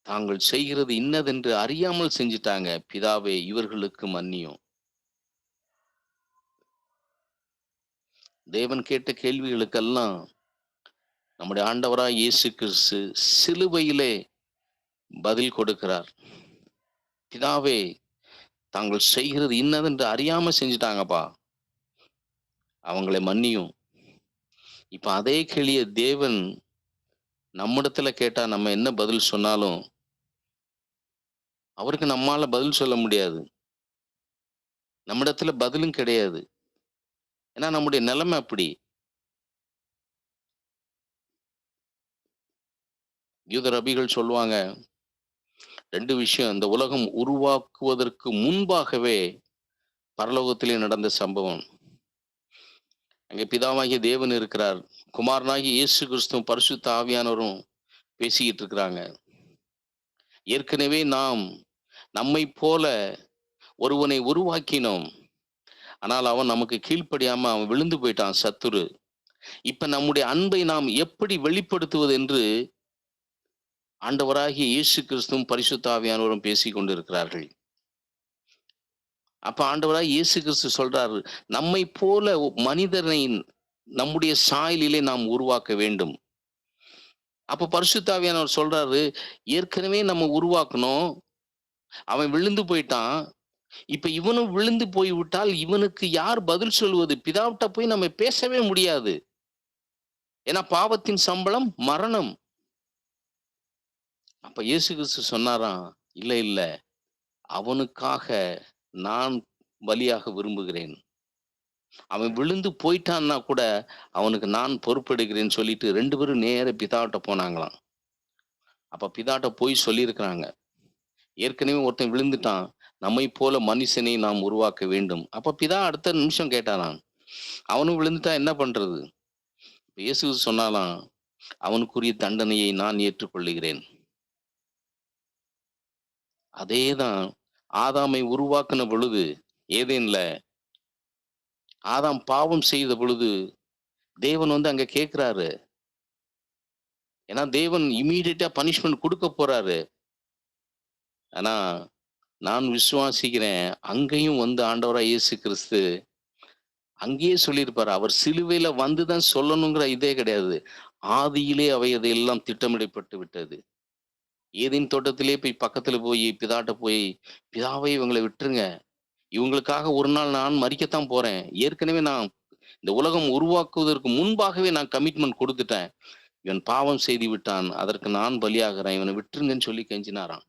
S1: தாங்கள் செய்கிறது இன்னதென்று அறியாமல் செஞ்சிட்டாங்க. பிதாவே இவர்களுக்கு மன்னியும். தேவன் கேட்ட கேள்விகளுக்கெல்லாம் நம்முடைய ஆண்டவராய் இயேசு கிறிஸ்து சிலுவையிலே பதில் கொடுக்கிறார். பிதாவே தாங்கள் செய்கிறது இன்னதென்று அறியாம செஞ்சுட்டாங்கப்பா, அவங்களை மன்னியும். இப்ப அதே கேள்விய தேவன் நம்மிடத்துல கேட்டா நம்ம என்ன பதில் சொன்னாலும் அவருக்கு நம்மால பதில் சொல்ல முடியாது. நம்மிடத்துல பதிலும் கிடையாது. ஏன்னா நம்முடைய நிலைமை அப்படி. யூத ரபிகள் சொல்லுவாங்க, 2 விஷயம் இந்த உலகம் உருவாக்குவதற்கு முன்பாகவே பரலோகத்திலே நடந்த சம்பவம். அங்கே பிதாவாகிய தேவன் இருக்கிறார், குமாரனாகிய இயேசு கிறிஸ்துவும் பரிசுத்த ஆவியானவரும் பேசிக்கிட்டு இருக்கிறாங்க. ஏற்கனவே நாம் நம்மை போல ஒருவனை உருவாக்கினோம். ஆனால் அவன் நமக்கு கீழ்ப்படியாம அவன் விழுந்து போயிட்டான், சத்துரு. இப்ப நம்முடைய அன்பை நாம் எப்படி வெளிப்படுத்துவது என்று ஆண்டவராகிய இயேசு கிறிஸ்துவும் பரிசுத்த ஆவியானவரும் பேசிக் கொண்டிருக்கிறார்கள். அப்ப ஆண்டவராகிய இயேசு கிறிஸ்து சொல்றாரு, நம்மை போல மனிதனை நம்முடைய சாயலிலே நாம் உருவாக்க வேண்டும். அப்ப பரிசுத்த ஆவியானவர் சொல்றாரு, ஏற்கனவே நம்ம உருவாக்கணும், அவன் விழுந்து போயிட்டான். இப்ப இவனும் விழுந்து போய்விட்டால் இவனுக்கு யார் பதில் சொல்வது? பிதாவிட்ட போய் நம்ம பேசவே முடியாது. ஏன்னா பாவத்தின் சம்பளம் மரணம். அப்ப இயேசு கிறிஸ்து சொன்னாராம், இல்ல இல்ல, அவனுக்காக நான் பலியாக விரும்புகிறேன். அவன் விழுந்து போயிட்டான்னா கூட அவனுக்கு நான் பொறுப்பெடுக்கிறேன்னு சொல்லிட்டு 2 பேரும் நேர பிதாவிட்ட போனாங்களாம். அப்ப பிதாட்ட போய் சொல்லியிருக்கிறாங்க, ஏற்கனவே ஒருத்தன் விழுந்துட்டான், நம்மை போல மனுஷனை நாம் உருவாக்க வேண்டும். அப்ப பிதா அடுத்த நிமிஷம் கேட்டாராம், அவனும் விழுந்துட்டா என்ன பண்றது? இயேசு சொன்னாலாம், அவனுக்குரிய தண்டனையை நான் ஏற்றுக்கொள்ளுகிறேன். அதேதான் ஆதாமை உருவாக்கின பொழுது, ஏதேன்ல ஆதாம் பாவம் செய்த பொழுது தேவன் அங்க கேட்கிறாரு. ஏன்னா தேவன் இம்மீடியட்டா பனிஷ்மெண்ட் கொடுக்க போறாரு. ஆனா நான் விசுவாசிக்கிறேன், அங்கேயும் ஆண்டவராய் இயேசு கிறிஸ்து அங்கேயே சொல்லியிருப்பாரு. அவர் சிலுவையில வந்துதான் சொல்லணுங்கிற இதே கிடையாது. ஆதியிலே அதையெல்லாம் திட்டமிடப்பட்டு விட்டது. ஏதேன் தோட்டத்திலே போய் பக்கத்துல போய் பிதாட்ட போய், பிதாவை இவங்களை விட்டுருங்க, இவங்களுக்காக ஒரு நாள் நான் மரிக்கத்தான் போறேன். ஏற்கனவே நான் இந்த உலகம் உருவாக்குவதற்கு முன்பாகவே நான் கமிட்மெண்ட் கொடுத்துட்டேன். இவன் பாவம் செய்து விட்டான், அதற்கு நான் பலியாகிறேன், இவனை விட்டுருங்கன்னு சொல்லி கெஞ்சினாராம்.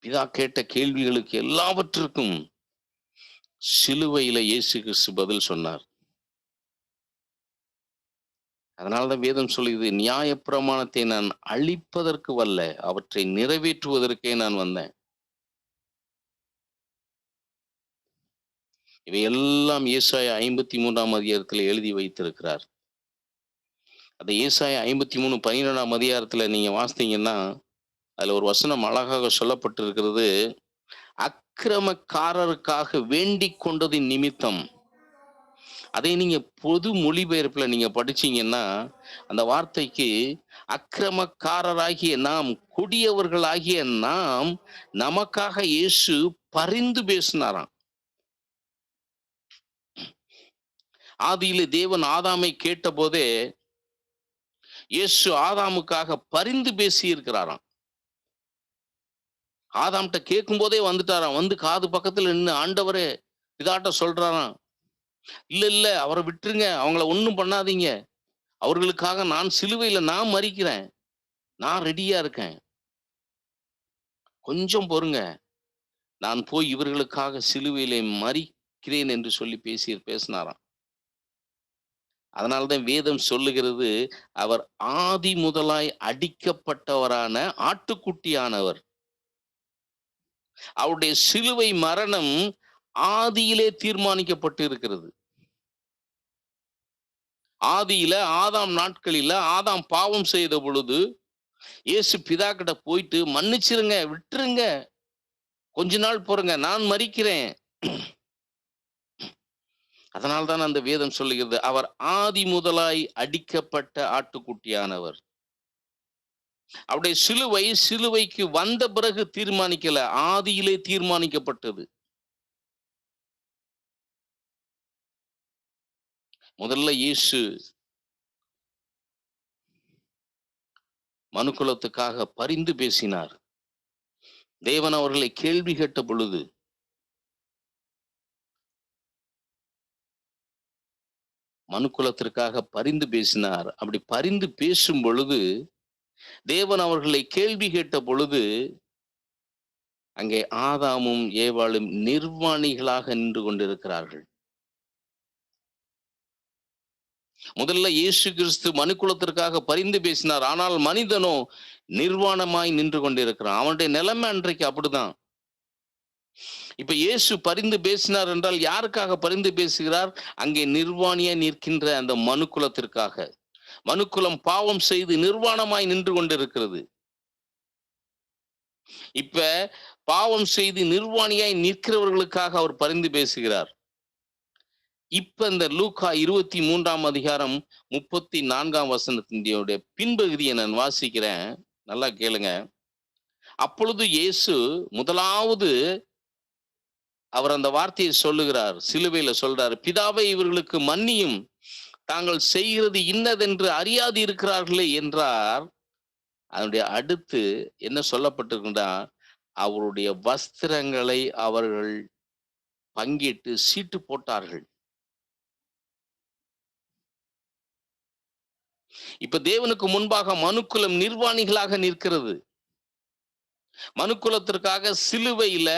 S1: பிதா கேட்ட கேள்விகளுக்கு எல்லாவற்றிற்கும் சிலுவையில இயேசு கிறிஸ்து பதில் சொன்னார். அதனாலதான் வேதம் சொல்லுது, நியாயப்பிரமாணத்தை நான் அழிப்பதற்கு வல்ல, அவற்றை நிறைவேற்றுவதற்கே நான் வந்தேன். இவை எல்லாம் ஏசாயா 53ஆம் அதிகாரத்துல எழுதி வைத்திருக்கிறார். அந்த ஏசாயா 53:12ஆம் அதிகாரத்துல நீங்க வாசித்தீங்கன்னா, அதுல ஒரு வசனம் அழகாக சொல்லப்பட்டிருக்கிறது, அக்கிரமக்காரருக்காக வேண்டிக் கொண்டதின் நிமித்தம். அதை நீங்க பொது மொழிபெயர்ப்புல நீங்க படிச்சீங்கன்னா, அந்த வார்த்தைக்கு அக்கிரமக்காரராகிய நாம், கொடியவர்களாகிய நாம், நமக்காக இயேசு பரிந்து பேசினாராம். ஆதியிலே தேவன் ஆதாமை கேட்ட போதே இயேசு ஆதாமுக்காக பரிந்து பேசி இருக்கிறாராம். ஆதாம்கிட்ட கேட்கும் போதே வந்துட்டாராம். காது பக்கத்துல நின்று ஆண்டவரே பிதாட்ட சொல்றாராம், இல்ல இல்ல அவரை விட்டுருங்க, அவங்கள ஒண்ணும் பண்ணாதீங்க, அவர்களுக்காக நான் சிலுவையில நான் மரிக்கிறேன், நான் ரெடியா இருக்கேன், கொஞ்சம் பொறுங்க, நான் போய் இவர்களுக்காக சிலுவையிலே மரிக்கிறேன் என்று சொல்லி பேசினாராம். அதனால்தான் வேதம் சொல்லுகிறது, அவர் ஆதி முதலாய் அடிக்கப்பட்டவரான ஆட்டுக்குட்டியானவர். அவருடைய சிலுவை மரணம் ஆதியிலே தீர்மானிக்கப்பட்டு இருக்கிறது. ஆதியில ஆதாம் நாட்களில ஆதாம் பாவம் செய்த பொழுது இயேசு பிதா கிட்ட போயிட்டு, மன்னிச்சிருங்க, விட்டுருங்க, கொஞ்ச நாள் போறங்க, நான் மரிக்கிறேன், அதனால்தான் அந்த வேதம் சொல்லுகிறது, அவர் ஆதி முதலாய் அடிக்கப்பட்ட ஆட்டுக்குட்டியானவர். அவருடைய சிலுவைக்கு வந்த பிறகு தீர்மானிக்கல, ஆதியிலே தீர்மானிக்கப்பட்டது. முதல்ல இயேசு மனுக்குலத்துக்காக பரிந்து பேசினார். தேவன் அவர்களை கேள்வி கேட்ட பொழுது மனுக்குலத்திற்காக பரிந்து பேசினார். அப்படி பரிந்து பேசும் பொழுது, தேவன் அவர்களை கேள்வி கேட்ட பொழுது, அங்கே ஆதாமும் ஏவாளும் நிர்வாணிகளாக நின்று கொண்டிருக்கிறார்கள். முதல்ல இயேசு கிறிஸ்து மனுக்குலத்திற்காக பரிந்து பேசினார். ஆனால் மனிதனோ நிர்வாணமாய் நின்று கொண்டிருக்கிறான். அவனுடைய நிலைமை அன்றைக்கு அப்படிதான். இப்ப இயேசு பரிந்து பேசினார் என்றால் யாருக்காக பரிந்து பேசுகிறார்? அங்கே நிர்வாணியாய் நிற்கின்ற அந்த மனுக்குலத்திற்காக. மனுக்குலம் பாவம் செய்து நிர்வாணமாய் நின்று கொண்டிருக்கிறது. இப்ப பாவம் செய்து நிர்வாணியாய் நிற்கிறவர்களுக்காக அவர் பரிந்து பேசுகிறார். இப்ப இந்த லூக்கா 23ஆம் அதிகாரம் 34ஆம் வசனத்தினுடைய பின்பகுதியை நான் வாசிக்கிறேன். நல்லா கேளுங்க. அப்பொழுது இயேசு முதலாவது அவர் அந்த வார்த்தையை சொல்லுகிறார். சிலுவையில சொல்றார், பிதாவை இவர்களுக்கு மன்னியும், தாங்கள் செய்கிறது இன்னதென்று அறியாது இருக்கிறார்களே என்றார். அதனுடைய அடுத்து என்ன சொல்லப்பட்டிருக்கின்றா, அவருடைய வஸ்திரங்களை அவர்கள் பங்கிட்டு சீட்டு போட்டார்கள். இப்ப தேவனுக்கு முன்பாக மனுக்குலம் நிர்வாணிகளாக நிற்கிறது. மனுக்குலத்திற்காக சிலுவையில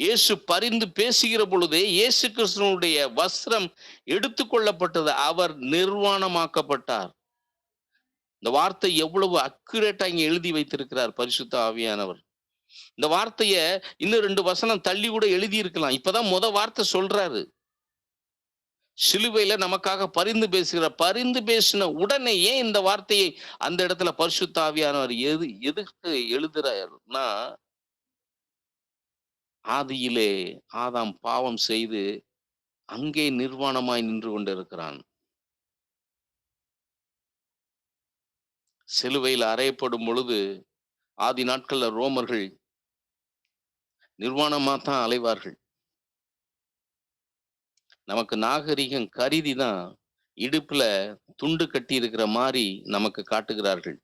S1: இயேசு பரிந்து பேசுகிற பொழுதே இயேசு கிறிஸ்துவனுடைய வஸ்திரம் எடுத்துக்கொள்ளப்பட்டது. அவர் நிர்வாணமாக்கப்பட்டார். இந்த வார்த்தை எவ்வளவு அக்யூரேட்டா இங்க எழுதி வைத்திருக்கிறார் பரிசுத்த ஆவியானவர். இந்த வார்த்தைய இன்னும் 2 வசனம் தள்ளி கூட எழுதி இருக்கலாம். இப்பதான் வார்த்தை சொல்றாரு. சிலுவையில நமக்காக பரிந்து பேசுகிறார். பரிந்து பேசின உடனே ஏன் இந்த வார்த்தையை அந்த இடத்துல பரிசுத்த ஆவியானவர் எதுக்கு எழுதுறாருன்னா, ஆதியிலே ஆதாம் பாவம் செய்து அங்கே நிர்வாணமாய் நின்று கொண்டிருக்கிறான். சிலுவையில் அறையப்படும் பொழுது ஆதி நாட்கள்ல ரோமர்கள் நிர்வாணமா தான் அலைவார்கள். நமக்கு நாகரிகம் கருதி தான் இடுப்புல துண்டு கட்டி இருக்கிற மாதிரி நமக்கு காட்டுகிறார்கள்.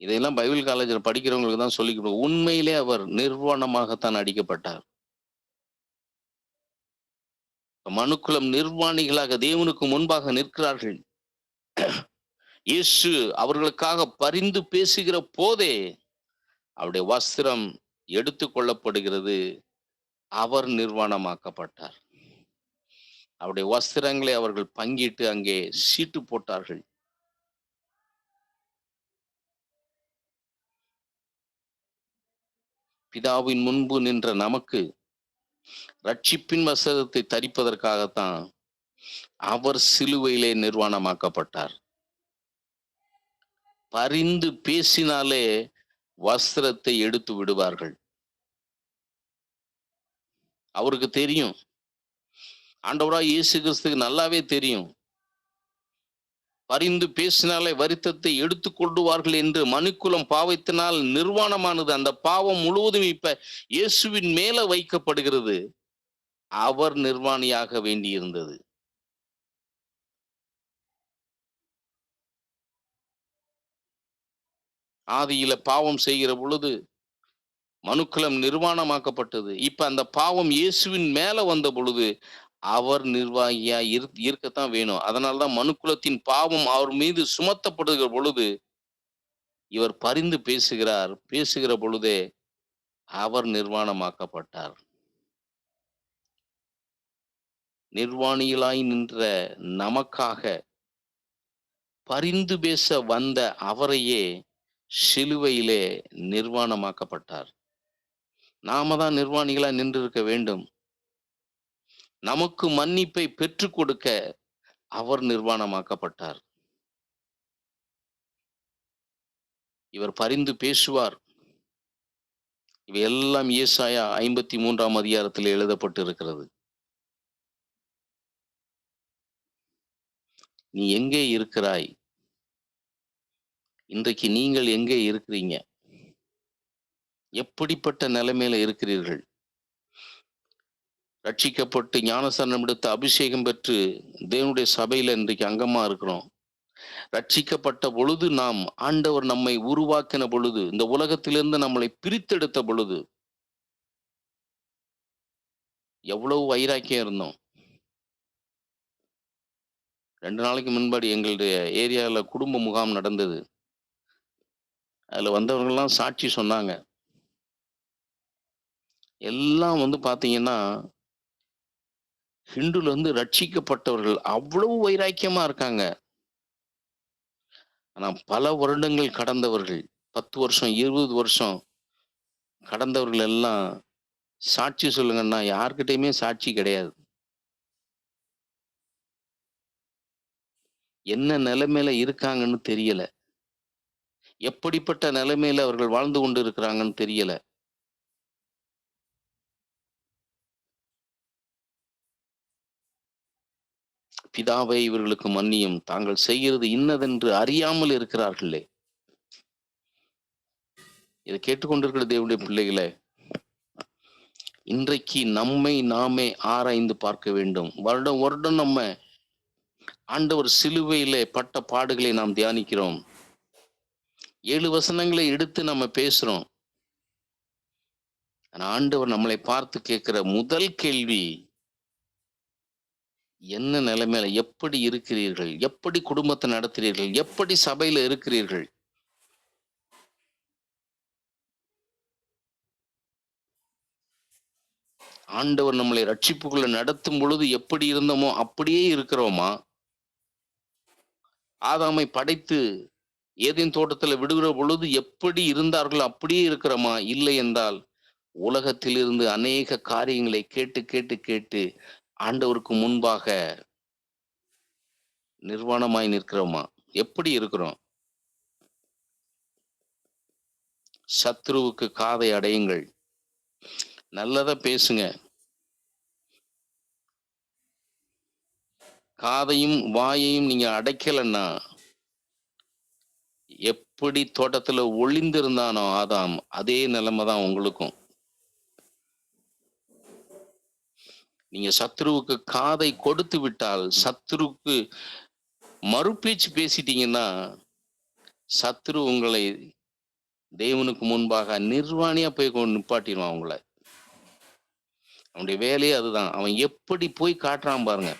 S1: இதையெல்லாம் பைபிள் காலேஜில் படிக்கிறவங்களுக்கு தான் சொல்லிக்கணும். உண்மையிலே அவர் நிர்வாணமாகத்தான் அடிக்கப்பட்டார். மனுக்குலம் நிர்வாணிகளாக தேவனுக்கு முன்பாக நிற்கிறார்கள். இயேசு அவர்களுக்காக பரிந்து பேசுகிற போதே அவருடைய வஸ்திரம் எடுத்து கொள்ளப்படுகிறது. அவர் நிர்வாணமாக்கப்பட்டார். அவருடைய வஸ்திரங்களை அவர்கள் பங்கிட்டு அங்கே சீட்டு போட்டார்கள். பிதாவின் முன்பு நின்ற நமக்கு ரட்சிப்பின் வஸ்திரத்தை தரிப்பதற்காகத்தான் அவர் சிலுவையிலே நிர்வாணமாக்கப்பட்டார். பரிந்து பேசினாலே வஸ்திரத்தை எடுத்து விடுவார்கள். அவருக்கு தெரியும், ஆண்டவராய் இயேசு கிறிஸ்துக்கு நல்லாவே தெரியும். பரிந்து பேசினாலே வருத்தத்தை எடுத்து கொள்வார்கள் என்று. மனுக்குலம் பாவத்தினால் நிர்வாணமானது. அந்த பாவம் முழுவதும் இப்ப இயேசுவின் மேல வைக்கப்படுகிறது. அவர் நிர்வாணியாக வேண்டியிருந்தது. ஆதியில பாவம் செய்கிற பொழுது மனுக்குலம் நிர்வாணமாக்கப்பட்டது. இப்ப அந்த பாவம் இயேசுவின் மேல வந்த பொழுது அவர் நிர்வாகியா இருக்கத்தான் வேணும். அதனால்தான் மனுக்குலத்தின் பாவம் அவர் மீது சுமத்தப்படுகிற பொழுது இவர் பரிந்து பேசுகிறார். பேசுகிற பொழுதே அவர் நிர்வாணமாக்கப்பட்டார். நிர்வாணிகளாய் நின்ற நமக்காக பரிந்து பேச வந்த அவரையே சிலுவையிலே நிர்வாணமாக்கப்பட்டார். நாம தான் நிர்வாணிகளா நின்று இருக்க வேண்டும். நமக்கு மன்னிப்பை பெற்றுக் கொடுக்க அவர் நிர்வாணமாக்கப்பட்டார். இவர் பரிந்து பேசுவார். இவை எல்லாம் ஏசாயா 53ஆம் அதிகாரத்தில் எழுதப்பட்டு இருக்கிறது. நீ எங்கே இருக்கிறாய்? இன்றைக்கு நீங்கள் எங்கே இருக்கிறீங்க? எப்படிப்பட்ட நிலைமையில இருக்கிறீர்கள்? ரட்சிக்கப்பட்டு ஞானஸ்நானம் எடுத்து அபிஷேகம் பெற்று தேவனுடைய சபையில இன்றைக்கு அங்கமா இருக்கிறோம். ரட்சிக்கப்பட்ட பொழுது நாம் ஆண்டவர் நம்மை உருவாக்கின பொழுது, இந்த உலகத்திலிருந்து நம்மளை பிரித்தெடுத்த பொழுது எவ்வளவு வைராக்கியம் இருந்தோம். 2 நாளைக்கு முன்பாடி எங்களுடைய ஏரியால குடும்ப முகாம் நடந்தது. அதுல வந்தவங்கலாம் சாட்சி சொன்னாங்க. எல்லாம் பாத்தீங்கன்னா, ஹிந்துல இருந்து ரட்சிக்கப்பட்டவர்கள் அவ்வளவு வைராக்கியமா இருக்காங்க. ஆனா பல வருடங்கள் கடந்தவர்கள், 10 வருஷம், 20 வருஷம் கடந்தவர்கள் எல்லாம் சாட்சி சொல்லுங்கன்னா, யார்கிட்டயுமே சாட்சி கிடையாது. என்ன நிலைமையில இருக்காங்கன்னு தெரியல. எப்படிப்பட்ட நிலைமையில அவர்கள் வாழ்ந்து கொண்டு இருக்கிறாங்கன்னு தெரியல. பிதாவே இவர்களுக்கு மன்னியும், தாங்கள் செய்கிறது இன்னதென்று அறியாமல் இருக்கிறார்களே. இதை கேட்டுக்கொண்டிருக்கிற தேவனுடைய பிள்ளைகளே, இன்றைக்கு நம்மை நாமே ஆராய்ந்து பார்க்க வேண்டும். வருடம் வருடம் நம்ம ஆண்டவர் சிலுவையிலே பட்ட பாடுகளை நாம் தியானிக்கிறோம். 7 வசனங்களை எடுத்து நம்ம பேசுறோம். ஆனா ஆண்டவர் நம்மளை பார்த்து கேட்கிற முதல் கேள்வி, என்ன நிலைமையில எப்படி இருக்கிறீர்கள்? எப்படி குடும்பத்தை நடத்துறீர்கள்? எப்படி சபையில இருக்கிறீர்கள்? ஆண்டவர் நம்மளை ரட்சிப்புக்குள்ள நடத்தும் பொழுது எப்படி இருந்தோமோ அப்படியே இருக்கிறோமா? ஆதாமை படைத்து ஏதேன் தோட்டத்துல விடுகிற பொழுது எப்படி இருந்தார்களோ அப்படியே இருக்கிறோமா? இல்லை என்றால் உலகத்திலிருந்து அநேக காரியங்களை கேட்டு கேட்டு கேட்டு ஆண்டவருக்கு முன்பாக நிர்வாணமாய் நிற்கிறோமா? எப்படி இருக்கிறோம்? சத்ருவுக்கு காதை அடையுங்கள். நல்லதா பேசுங்க. காதையும் வாயையும் நீங்க அடைக்கலன்னா, எப்படி தோட்டத்துல ஒளிந்திருந்தானோ ஆதாம், அதே நிலைமை தான் உங்களுக்கும். நீங்க சத்ருவுக்கு காதை கொடுத்து விட்டால், சத்ருவுக்கு மறுபேச்சு பேசிட்டீங்கன்னா, சத்ரு உங்களை தேவனுக்கு முன்பாக நிர்வாணியா போய் நிப்பாட்டிடுவான் உங்களை. அவனுடைய வேலையே அதுதான். அவன் எப்படி போய் காட்டுறான் பாருங்க.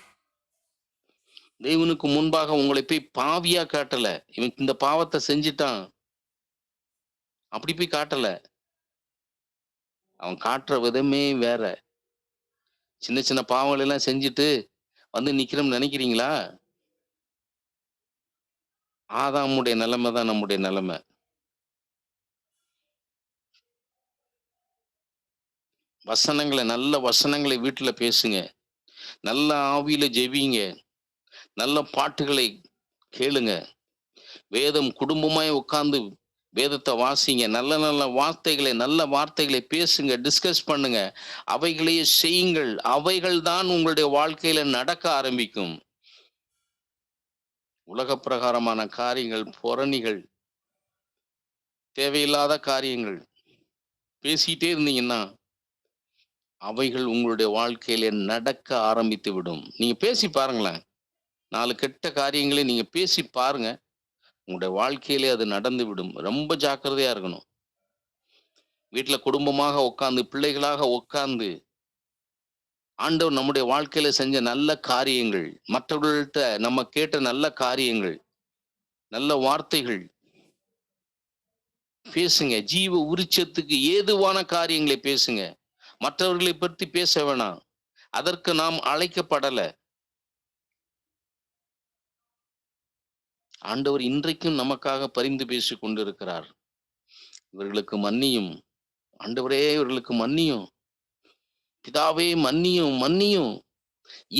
S1: தேவனுக்கு முன்பாக உங்களை போய் பாவியா காட்டல. இவன் இந்த பாவத்தை செஞ்சிட்டான், அப்படி போய் காட்டல. அவன் காட்டுற விதமே வேற. சின்ன சின்ன பாவங்கள் எல்லாம் செஞ்சுட்டு நிக்கிறோம்னு நினைக்கிறீங்களா? ஆதாமுடைய நிலைமை தான் நம்முடைய நிலைமை. வசனங்களை, நல்ல வசனங்களை வீட்டுல பேசுங்க. நல்ல ஆவியில ஜெபிங்க. நல்ல பாட்டுகளை கேளுங்க. வேதம் குடும்பமாய் உட்கார்ந்து வேதத்தை வாசிங்க. நல்ல நல்ல வார்த்தைகளை, நல்ல வார்த்தைகளை பேசுங்க, டிஸ்கஸ் பண்ணுங்க. அவைகளையே செய்யுங்கள். அவைகள் தான் உங்களுடைய வாழ்க்கையில நடக்க ஆரம்பிக்கும். உலக பிரகாரமான காரியங்கள், புறணிகள், தேவையில்லாத காரியங்கள் பேசிட்டே இருந்தீங்கன்னா அவைகள் உங்களுடைய வாழ்க்கையில நடக்க ஆரம்பித்து விடும். நீங்க பேசி பாருங்களேன். 4 கெட்ட காரியங்களை நீங்க பேசி பாருங்க. உங்களுடைய வாழ்க்கையிலே அது நடந்து விடும். ரொம்ப ஜாக்கிரதையா இருக்கணும். வீட்டுல குடும்பமாக உட்கார்ந்து, பிள்ளைகளாக உட்கார்ந்து ஆண்டவர் நம்முடைய வாழ்க்கையில செஞ்ச நல்ல காரியங்கள், மற்றவர்கள்ட்ட நம்ம கேட்ட நல்ல காரியங்கள், நல்ல வார்த்தைகள் பேசுங்க. ஜீவ உரிச்சத்துக்கு ஏதுவான காரியங்களை பேசுங்க. மற்றவர்களை பற்றி பேச வேணாம். அதற்கு நாம் அழைக்கப்படல. ஆண்டவர் இன்றைக்கும் நமக்காக பரிந்து பேசிக் கொண்டிருக்கிறார். இவர்களுக்கு மன்னியும், ஆண்டவரே இவர்களுக்கு மன்னியும், பிதாவே மன்னியும், மன்னியும்.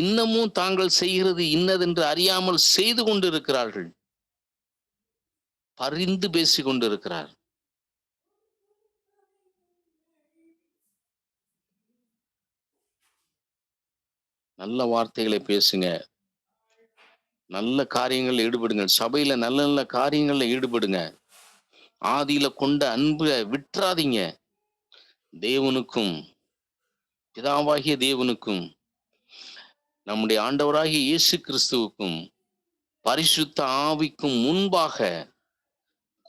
S1: இன்னமும் தாங்கள் செய்கிறது இன்னதென்று அறியாமல் செய்து கொண்டிருக்கிறார்கள். பரிந்து பேசிக் கொண்டிருக்கிறார். நல்ல வார்த்தைகளை பேசுங்க. நல்ல காரியங்கள்ல ஈடுபடுங்க. சபையில நல்ல நல்ல காரியங்கள்ல ஈடுபடுங்க. ஆதியில கொண்ட அன்பை விட்டுறாதீங்க. தேவனுக்கும், பிதாவாகிய தேவனுக்கும், நம்முடைய ஆண்டவராகிய இயேசு கிறிஸ்துவுக்கும், பரிசுத்த ஆவிக்கும் முன்பாக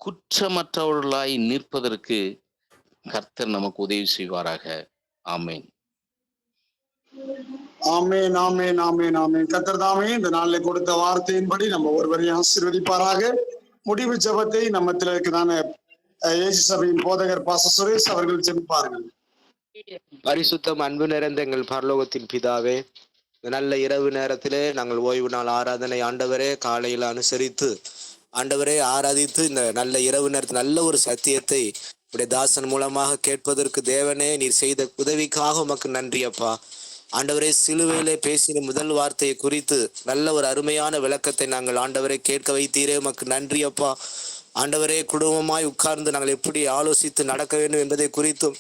S1: குற்றமற்றவர்களாய் நிற்பதற்கு கர்த்தர் நமக்கு உதவி செய்வாராக. ஆமென்.
S2: ஆமென், ஆமென், ஆமென், ஆமென். கர்த்தர் தாமே இந்த நாளில் கொடுத்த வார்த்தையின்படி நம்ம ஒருவரையும் ஆசீர்வதிப்பாராக. முடிவு ஜெபத்தை நம்மத்தில் இருக்கிறான இயேசு சபையின் போதகர் பாஸ்டர் சுரேஷ் அவர்கள் ஜெபிப்பார்கள்.
S3: பரிசுத்தம் அன்பு நிறைந்த எங்கள் பரலோகத்தின் பிதாவே, நல்ல இரவு நேரத்திலே நாங்கள் ஓய்வு நாள் ஆராதனை ஆண்டவரே காலையில் அனுசரித்து ஆண்டவரே ஆராதித்து இந்த நல்ல இரவு நேரத்தில் நல்ல ஒரு சத்தியத்தை உடைய தாசன் மூலமாக கேட்பதற்கு தேவனே நீர் செய்த உதவிக்காக உமக்கு நன்றி அப்பா. ஆண்டவரே சிலுவையிலே பேசின முதல் வார்த்தையை குறித்து நல்ல ஒரு அருமையான விளக்கத்தை நாங்கள் ஆண்டவரை கேட்க வைத்தீரே, உமக்கு நன்றி அப்பா. ஆண்டவரே குடும்பமாய் உட்கார்ந்து நாங்கள் எப்படி ஆலோசித்து நடக்க வேண்டும் என்பதை குறித்தும்,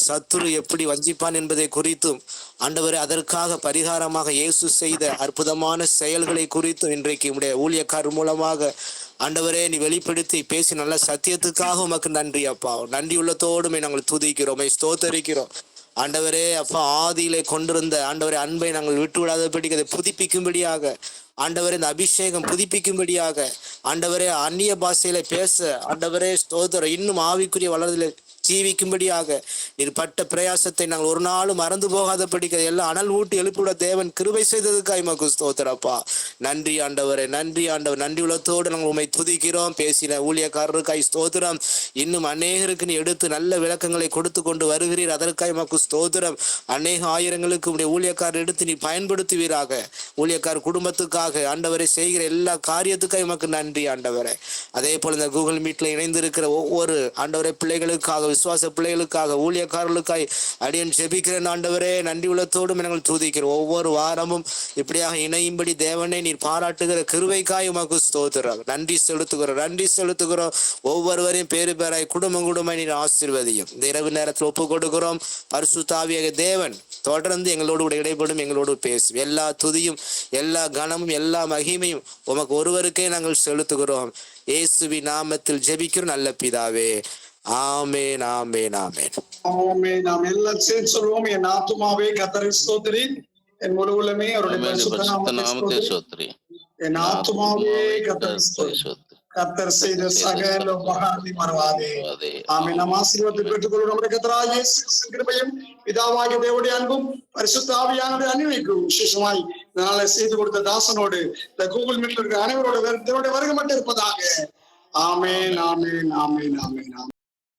S3: சத்துரு எப்படி வஞ்சிப்பான் என்பதை குறித்தும், ஆண்டவரே அதற்காக பரிகாரமாக இயேசு செய்த அற்புதமான செயல்களை குறித்தும் இன்றைக்கு உடைய ஊழியக்காரர் மூலமாக ஆண்டவரே நீ வெளிப்படுத்தி பேசி நல்ல சத்தியத்துக்காக உமக்கு நன்றி அப்பா. நன்றி உள்ளத்தோடுமே நாங்கள் துதிக்கிறோம், ஸ்தோத்தரிக்கிறோம். ஆண்டவரே அப்பா ஆதியிலே கொண்டிருந்த ஆண்டவரே அன்பை நாங்கள் விட்டு விடாதபடி அதை புதுப்பிக்கும்படியாக ஆண்டவரே இந்த அபிஷேகம் புதுப்பிக்கும்படியாக ஆண்டவரே அந்நிய பாஷையில பேச ஆண்டவரே ஸ்தோத்திரம் இன்னும் ஆவிக்குரிய வளர்தலை ஜீவிக்கும்படியாக நீர் பட்ட பிரயாசத்தை நாங்கள் ஒரு நாளும் மறந்து போகாதபடிக்க எல்லாம் அனல் ஊட்டி எழுப்பிவிட தேவன் கிருபை செய்ததுக்காய் மக்கு ஸ்தோத்திரப்பா. நன்றி ஆண்டவரே, நன்றி ஆண்டவர். நன்றி உள்ளத்தோடு நாங்கள் உண்மை துதிக்கிறோம். பேசின ஊழியக்காரருக்காய் ஸ்தோத்திரம். இன்னும் அநேகருக்கு நீ எடுத்து நல்ல விளக்கங்களை கொடுத்து கொண்டு வருகிறீர், அதற்காய் மக்கு ஸ்தோத்திரம். அநேக ஆயிரங்களுக்கு உடைய ஊழியக்காரர் எடுத்து நீ பயன்படுத்துவீராக. ஊழியக்கார குடும்பத்துக்காக ஆண்டவரை செய்கிற எல்லா காரியத்துக்காய் மக்கு நன்றி ஆண்டவரே. அதே போல இந்த கூகுள் மீட்ல இணைந்திருக்கிற ஒவ்வொரு ஆண்டவரை பிள்ளைகளுக்காக, விசுவாச பிள்ளைகளுக்காக, ஊழியக்காரர்களுக்காய் அடியன் ஜெபிக்கிறேன் ஆண்டவரே. நன்றி உள்ளத்தோடும் நாங்கள் துதிக்கிறோம். ஒவ்வொரு வாரமும் இப்படியாக இணையும்படி தேவனை நீர் பாராட்டுகிற கிருபைக்காய் உமக்கு ஸ்தோத்திரம். நன்றி செலுத்துகிறோம், நன்றி செலுத்துகிறோம். ஒவ்வொருவரையும் பேரு பேராய் குடும்பம் குடும்பம் நீர் ஆசீர்வதியும். இந்த இரவு நேரத்தில் ஒப்பு கொடுக்கிறோம். பரிசுத்த ஆவியாக தேவன் தொடர்ந்து எங்களோடு கூட இடைப்படும், எங்களோடு பேசும். எல்லா துதியும், எல்லா கனமும், எல்லா மகிமையும் உமக்கு ஒருவருக்கே நாங்கள் செலுத்துகிறோம். இயேசுவின் நாமத்தில் ஜெபிக்கிறோம் நல்ல பிதாவே. ஆமென், ஆமென், ஆமென்.
S2: ஆமென். நாம் எல்லாம் சேர்ந்து சொல்வோம். என் ஆத்துமாவே கர்த்தரை ஸ்தோத்திரி, என் முழு உள்ளமே அவருடைய பரிசுத்த நாமத்தை ஸ்தோத்திரி. என் ஆத்துமாவே கர்த்தரை ஸ்தோத்திரி, கர்த்தர் செய்த சகல உபகாரத்தை மறவாதே. ஆமென். நாம் ஆசீர்வாதத்தை பெற்றுக்கொள்ளும். நம்முடைய கர்த்தராகிய இயேசு கிறிஸ்துவின் கிருபையும் பிதாவாகிய தேவனுடைய அன்பும் பரிசுத்த ஆவியானவருடைய அன்பிற்கும் விசேஷமாய் இதனால செய்து கொடுத்த தாசனோடு இந்த கூகுள் மீட்ல இருக்கிற அனைவரோட தேவனுடைய வருகை மட்டும் இருப்பதாக. ஆமென், ஆமென், ஆமென், ஆமென்.